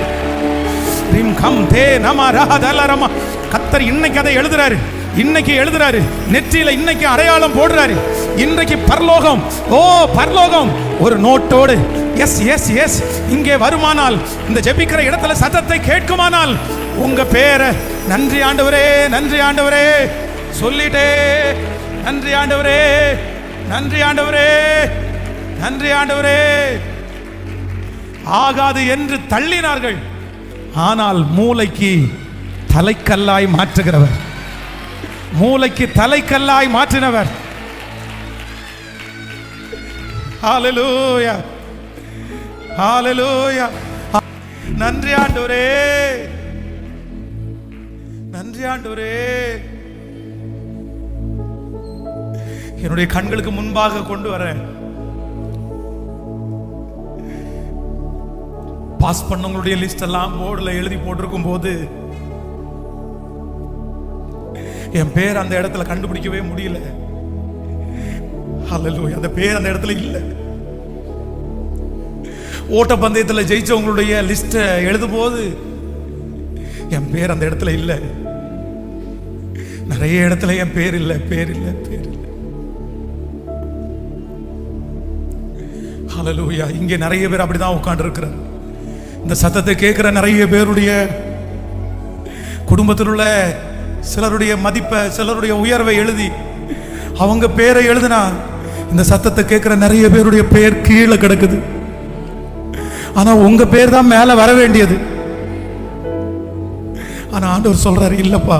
கர்த்தர் இன்னைக்கு அதை எழுதுறாரு, இன்னைக்கு எழுதுறாரு. நெற்றியில இன்னைக்கு அடையாளம் போடுறாரு. இன்றைக்கு பரலோகம், ஓ பரலோகம் ஒரு நோட்டோடு எஸ் எஸ் எஸ் இங்கே வருமானால், இந்த ஜெபிக்கிற இடத்துல சத்தத்தை கேட்குமானால் உங்க பேரை நன்றி ஆண்டவரே, நன்றி ஆண்டவரே சொல்லிட்டே, நன்றி ஆண்டவரே, நன்றி ஆண்டவரே, நன்றி ஆண்டவரே. ஆகாது என்று தள்ளினார்கள், ஆனால் மூளைக்கு தலைக்கல்லாய் மாற்றுகிறவர், மூளைக்கு தலைக்கல்லாய் மாற்றினவர். ஹalleluya ஹalleluya. நன்றி ஆண்டவரே, நன்றி ஆண்டவரே. என்னுடைய கண்களுக்கு முன்பாக கொண்டு வரேன். பாஸ் பண்ணவங்களுடைய லிஸ்ட் எல்லாம் போர்டுல எழுதி போட்டிருக்கும் போது என் பேர் அந்த இடத்துல கண்டுபிடிக்கவே முடியல. ஹalleluya. அந்த பேர் அந்த இடத்துல இல்லை. ஓட்ட பந்தயத்தில் ஜெயிச்சவங்களுடைய லிஸ்ட் எழுதும் போது என் பேர் அந்த இடத்துல இல்லை. நிறைய இடத்துல என் பேர் இல்லை, பேர் இல்லை, பேர் இல்லை. ஹல்லேலூயா. இங்கே நிறைய பேர் அப்படிதான் உட்கார்ந்து இருக்கிறார். இந்த சத்தத்தை கேட்கிற நிறைய பேருடைய குடும்பத்தில் உள்ள சிலருடைய மதிப்பை, சிலருடைய உயர்வை எழுதி அவங்க பேரை எழுதினா இந்த சத்தத்தை கேட்கிற நிறைய பேருடைய பேர் கீழே கிடக்குது. ஆனா உங்க பேர் தான் மேல வர வேண்டியது. ஆனா ஆண்டவர் சொல்றாரு, இல்லப்பா,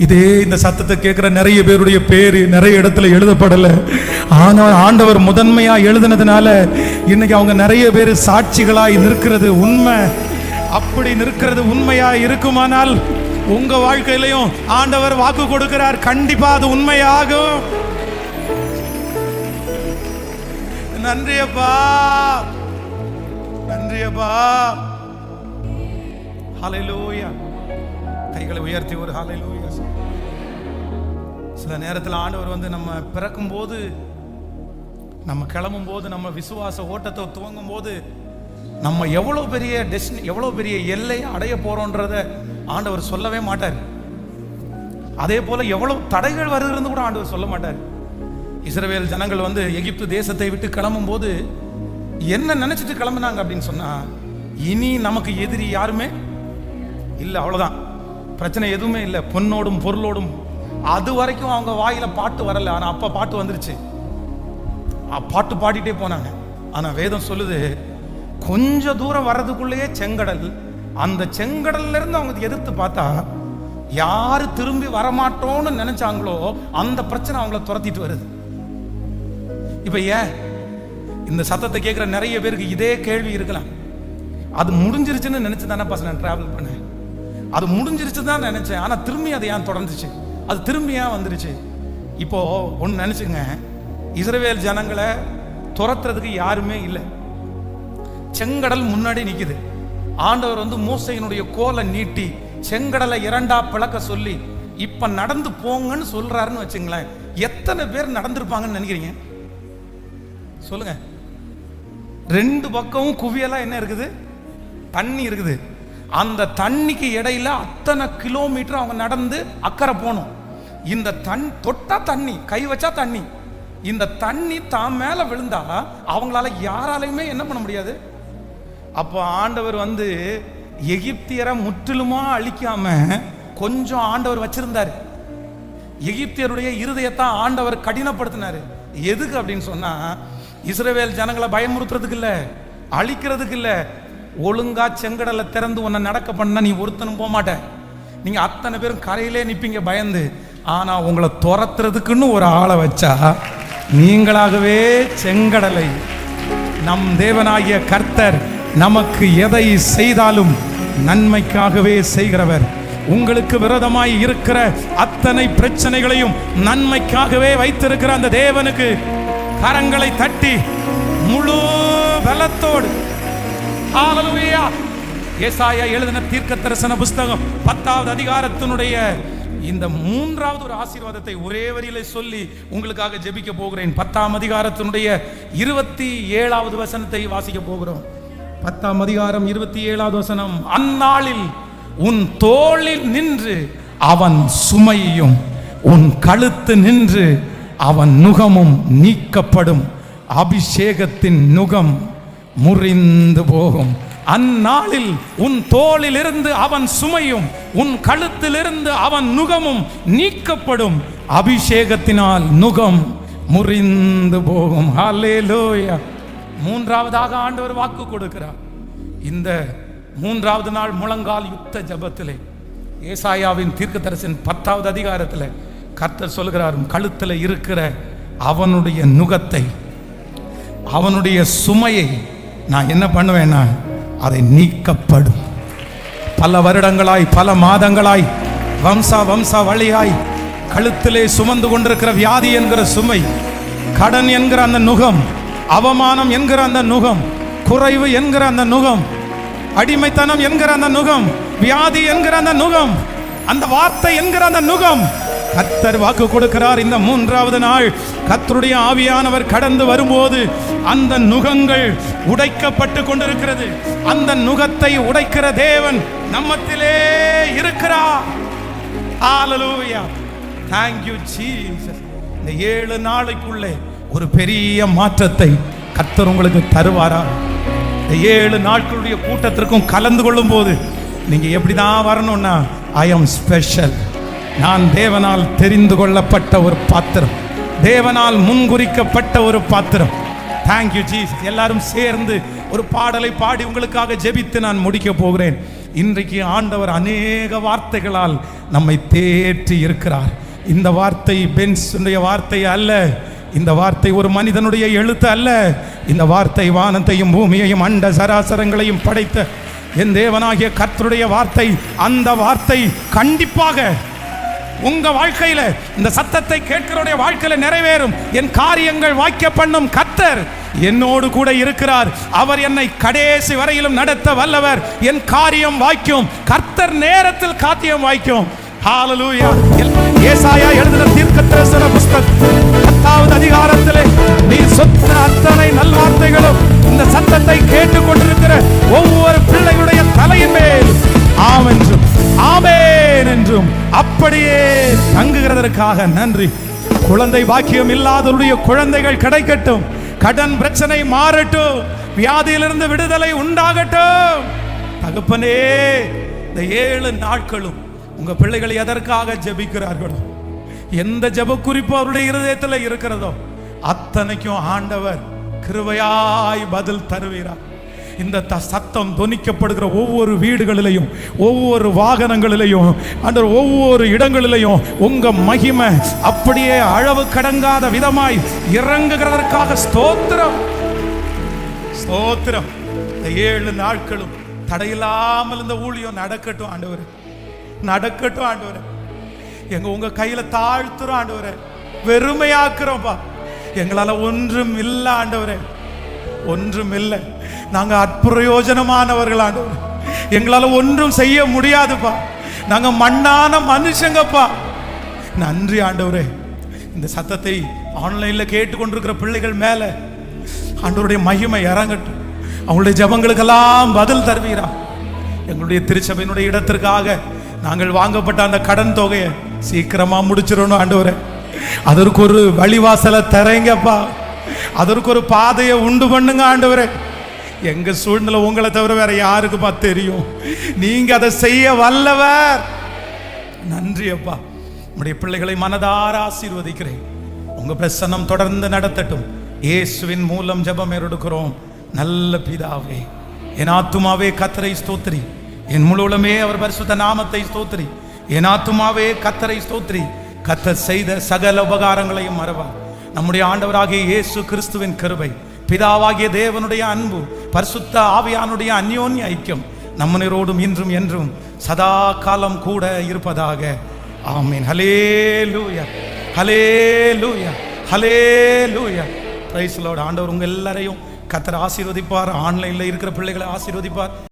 இதே இந்த சத்தத்தை கேட்கிற நிறைய பேருடைய பேரு நிறைய இடத்துல எழுதப்படல. ஆனா ஆண்டவர் முதன்மையா எழுதினதுனால இன்னைக்கு அவங்க நிறைய பேர் சாட்சிகளாய் நிற்கிறது உண்மை. அப்படி நிற்கிறது உண்மையா இருக்குமானால் உங்க வாழ்க்கையிலையும் ஆண்டவர் வாக்கு கொடுக்கிறார், கண்டிப்பா அது உண்மையாகும். நன்றியப்பா, நன்றியப்பா. ஹல்லேலூயா. கைகளை உயர்த்தி ஒரு ஹல்லேலூயா. சில நேரத்தில் ஆண்டவர் வந்து நம்ம பிறக்கும் போது, நம்ம கிளம்பும் போது, நம்ம விசுவாச ஓட்டத்தை துவங்கும் போது நம்ம எவ்வளோ பெரிய டெஸ்டினி, எவ்வளோ பெரிய எல்லையை அடைய போறோன்றத ஆண்டவர் சொல்லவே மாட்டார். அதே போல எவ்வளவு தடைகள் வருகிறது கூட ஆண்டவர் சொல்ல மாட்டார். இஸ்ரவேல் ஜனங்கள் வந்து எகிப்து தேசத்தை விட்டு கிளம்பும் போது என்ன நினைச்சிட்டு கிளம்புனாங்க அப்படின்னு சொன்னா, இனி நமக்கு எதிரி யாருமே இல்லை, அவ்வளவுதான், பிரச்சனை எதுவுமே இல்லை, பொன்னோடும் பொருளோடும். அது வரைக்கும் அவங்க வாயில பாட்டு வரல. ஆனா அப்ப பாட்டு வந்துருச்சு, பாட்டு பாடிட்டே போனாங்க. ஆனா வேதம் சொல்லுது, கொஞ்ச தூரம் வர்றதுக்குள்ளேயே செங்கடல். அந்த செங்கடல்ல இருந்து அவங்க எதிர்த்து பார்த்தா யாரு திரும்பி வரமாட்டோம்னு நினைச்சாங்களோ அந்த பிரச்சனை அவங்கள துரத்திட்டு வருது. இப்ப ஏன் இந்த சத்தத்தை கேட்கிற நிறைய பேருக்கு இதே கேள்வி இருக்கலாம். அது முடிஞ்சிருச்சுன்னு நினைச்சு தானே நான் டிராவல் பண்ணேன், அது முடிஞ்சிருச்சு தான் நினைச்சேன், ஆனா திரும்பி அது ஏன் தொடர்ந்துச்சு, அது திரும்பி ஏன் வந்துருச்சு? இப்போ ஒன்னு நினைச்சுங்க, இஸ்ரவேல் ஜனங்களை துரத்துறதுக்கு யாருமே இல்லை. செங்கடல் முன்னாடி நிக்குது. ஆண்டவர் வந்து மோசையினுடைய கோலை நீட்டி செங்கடலை இரண்டா பிளக்க சொல்லி இப்ப நடந்து போங்கன்னு சொல்றாருன்னு வச்சுங்களேன். எத்தனை பேர் நடந்திருப்பாங்கன்னு நினைக்கிறீங்க சொல்லுங்க? ரெண்டு பக்கமும் குவியலா என்ன இருக்குது? தண்ணி இருக்குது. அந்த தண்ணிக்கு இடையில அத்தனை கிலோமீட்டர் அவங்க நடந்து அக்கறை போகணும். இந்த தொட்டா தண்ணி, கை வச்சா தண்ணி. இந்த தண்ணி தான் மேல விழுந்தா அவங்களால யாராலையுமே என்ன பண்ண முடியாது. அப்போ ஆண்டவர் வந்து எகிப்தியரை முற்றிலுமா அழிக்காம கொஞ்சம் ஆண்டவர் வச்சிருந்தாரு. எகிப்தியருடைய இருதயத்தை ஆண்டவர் கடினப்படுத்தினாரு. எதுக்கு அப்படின்னு சொன்னா, இஸ்ரவேல் ஜனங்களை பயமுறுத்துறதுக்கு இல்ல, அழிக்கிறதுக்கு இல்ல. ஒழுங்கா செங்கடலை திறந்து உன்னை நடக்க பண்ணா நீ ஒருத்தனும் போக மாட்ட, நீங்க அத்தனை பேரும் கரையிலே நிப்பீங்க பயந்து. ஆனா உங்களை துரத்துறதுக்குன்னு ஒரு ஆளை வச்சா நீங்களாகவே செங்கடலை, நம் தேவனாகிய கர்த்தர் நமக்கு எதை செய்தாலும் நன்மைக்காகவே செய்கிறவர். உங்களுக்கு விரோதமாய் இருக்கிற அத்தனை பிரச்சனைகளையும் நன்மைக்காகவே வைத்திருக்கிற அந்த தேவனுக்கு கரங்களை தட்டி முழு பலத்தோடு ஹல்லேலூயா. ஏசாயா எழுதின தீர்க்க தரிசன புஸ்தகம் 10வது அதிகாரத்தினுடைய இந்த 3வது ஒரு ஆசீர்வாதத்தை ஒரே வரியில சொல்லி உங்களுக்காக ஜெபிக்க போகிறேன். 10ஆம் அதிகாரத்தினுடைய 27வது வசனத்தை வாசிக்க போகிறோம். 10ஆம் அதிகாரம் 27வது வசனம். அந்நாளில் உன் தோளில் நின்று அவன் சுமையும், உன் கழுத்து நின்று அவன் நுகமும் நீக்கப்படும். அபிஷேகத்தின் நுகம் முறிந்து போகும். அந்நாளில் உன் தோளில் இருந்து அவன் சுமையும், உன் கழுத்திலிருந்து அவன் நுகமும் நீக்கப்படும். அபிஷேகத்தினால் நுகம் முறிந்து போகும். ஹல்லேலூயா. 3வதாக ஆண்டவர் வாக்கு கொடுக்கிறார். இந்த 3வது நாள் முழங்கால் யுத்த ஜபத்திலே ஏசாயாவின் தீர்க்கதரிசன 10வது அதிகாரத்தில் கர்த்தர் சொல்கிறார், கழுத்தில் இருக்கிற அவனுடைய நுகத்தை, அவனுடைய சுமையை நான் என்ன பண்ணுவேன்னா அதை நீக்கப்படும். பல வருடங்களாய், பல மாதங்களாய், வம்ச வழியாய் கழுத்திலே சுமந்து கொண்டிருக்கிற வியாதி என்கிற சுமை, கடன் என்கிற அந்த நுகம், அவமானம் என்கிற அந்த நுகம், குறைவு என்கிற அந்த நுகம், அடிமைத்தனம் என்கிற அந்த நுகம், வியாதி என்கிற அந்த நுகம், அந்த வார்த்தை என்கிற அந்த நுகம், கர்த்தர் வாக்கு கொடுக்கிறார். இந்த மூன்றாவது நாள் கர்த்தருடைய ஆவியானவர் கடந்து வரும்போது அந்த நுகங்கள் உடைக்கப்பட்டு கொண்டிருக்கிறது. அந்த நுகத்தை உடைக்கிற தேவன் நம்மத்திலே இருக்கிறார். ஹalleluya, thank you Jesus. இந்த 7 நாளைக்குள்ளே ஒரு பெரிய மாற்றத்தை கர்த்தர் உங்களுக்கு தருவாரா? இந்த 7 நாட்களுடைய கூட்டத்திற்கும் கலந்து கொள்ளும் போது நீங்க எப்படிதான் வரணும்னா, ஐ ஆம் ஸ்பெஷல், நான் தேவனால் தெரிந்து கொள்ளப்பட்ட ஒரு பாத்திரம், தேவனால் முன்குறிக்கப்பட்ட ஒரு பாத்திரம். Thank you Jesus. எல்லாரும் சேர்ந்து ஒரு பாடலை பாடி உங்களுக்காக ஜெபித்து நான் முடிக்க போகிறேன். இன்றைக்கு ஆண்டவர் அநேக வார்த்தைகளால் நம்மை தேற்றி இருக்கிறார். இந்த வார்த்தை பென்ஸுடைய வார்த்தை அல்ல, இந்த வார்த்தை ஒரு மனிதனுடைய எழுத்து அல்ல. இந்த வார்த்தை வானத்தையும் பூமியையும் அண்ட சராசரங்களையும் படைத்த என் தேவனாகிய கர்த்தருடைய வார்த்தை. அந்த வார்த்தை கண்டிப்பாக உங்க வாழ்க்கையில, இந்த சத்தத்தை கேட்கிறவருடைய வாழ்க்கையில நிறைவேறும். என் காரியங்கள் வாய்க்க பண்ணும் கர்த்தர் என்னோடு கூட இருக்கிறார். அவர் என்னை கடைசி வரையிலும் நடத்த வல்லவர். என் காரியம் வாய்க்கும். கர்த்தர் நேரத்தில் காரியம் வாய்க்கும். ஹalleluya. ஏசாயா எழுதின தீர்க்கதரிசன புத்தகம் 10வது அதிகாரத்திலே நீ சொன்ன அத்தனை நல்வார்த்தைகளும் இந்த சத்தத்தை கேட்டுக் கொண்டிருக்கிற ஒவ்வொரு பிள்ளைகளுடைய தலையின் மேல் ஆம் என்றும் ஆமென் என்றும் அப்படியே தங்குகிறதற்காக நன்றி. குழந்தை பாக்கியம் இல்லாதவருடைய குழந்தைகள் கிடைக்கட்டும். கடன் பிரச்சனை மாறட்டும். வியாதியிலிருந்து விடுதலை உண்டாகட்டும். தகப்பனே, இந்த 7 நாட்களும் உங்க பிள்ளைகள் எதற்காக ஜெபிக்கிறார்களோ, எந்த ஜெப குறிப்பு அவருடைய இருதயத்தில் இருக்கிறதோ அத்தனைக்கும் ஆண்டவர் கிருபையாய் பதில் தருவீரார். இந்த சத்தம் தொனிக்கப்படுகிற ஒவ்வொரு வீடுகளிலையும், ஒவ்வொரு வாகனங்களிலையும், அந்த ஒவ்வொரு இடங்களிலையும் உங்க மகிமை அப்படியே அளவு கடங்காத விதமாய் இறங்குகிறதற்காக ஸ்தோத்திரம், ஸ்தோத்திரம். இந்த 7 நாட்களும் தடையில்லாமல் இந்த ஊழியம் நடக்கட்டும் ஆண்டவரே, நடக்கட்டும் ஆண்டவரே. எங்க உங்க கையில தாழ்த்துறோம் ஆண்டவரே, வெறுமையாக்குறோம்ப்பா. எங்களால ஒன்றும் இல்லை ஆண்டவரே, ஒன்றும் இல்லை. நாங்க அப்பிரயோஜனமானவர்கள் ஆண்டவரே, எங்களால ஒன்றும் செய்ய முடியாதுப்பா. நாங்க மண்ணான மனுஷங்கப்பா. நன்றி ஆண்டவரே. இந்த சத்தத்தை ஆன்லைன்ல கேட்டுக்கொண்டிருக்கிற பிள்ளைகள் மேல ஆண்டவருடைய மகிமை இறங்கட்டும். அவங்களுடைய ஜெபங்களுக்கெல்லாம் பதில் தருவீரா. எங்களுடைய திருச்சபையினுடைய இடத்திற்காக நாங்கள் வாங்கப்பட்ட அந்த கடன் தொகையை சீக்கிரமா முடிச்சிடணும் ஆண்டவரே. அதற்கு ஒரு வழிவாசலை தரேங்கப்பா. அதற்கு ஒரு பாதையை உண்டு பண்ணுங்க ஆண்டவரே. எங்க சூழ்நிலை உங்களை தவிர வேற யாருக்குப்பா தெரியும்? நீங்க அதை செய்ய வல்லவர். நன்றி அப்பா. நம்முடைய பிள்ளைகளை மனதார ஆசீர்வதிக்கிறேன். உங்க பிரசன்னம் தொடர்ந்து நடத்தட்டும். இயேசுவின் மூலம் ஜெபம் எடுக்கிறோம் நல்ல பிதாவே. என் ஆத்துமாவே கர்த்தரை ஸ்தோத்திரி, என் முழுவதுமே அவர் பரிசுத்த நாமத்தை ஸ்தோத்திரி. என் ஆத்துமாவே கர்த்தரை ஸ்தோத்திரி, கர்த்தர் செய்த சகல உபகாரங்களையும் மறவார். நம்முடைய ஆண்டவராகிய இயேசு கிறிஸ்துவின் கிருபை, பிதாவாகிய தேவனுடைய அன்பு, பரிசுத்த ஆவியானுடைய அந்யோன்ய ஐக்கியம் நம்மனரோடும் இன்றும் என்றும் சதா காலம் கூட இருப்பதாக. Amen. Hallelujah, hallelujah, hallelujah. Praise the Lord. ஆண்டவர் உங்க எல்லாரையும் கர்த்தர் ஆசீர்வதிப்பார். ஆன்லைன்ல இருக்கிற பிள்ளைகளை ஆசீர்வதிப்பார்.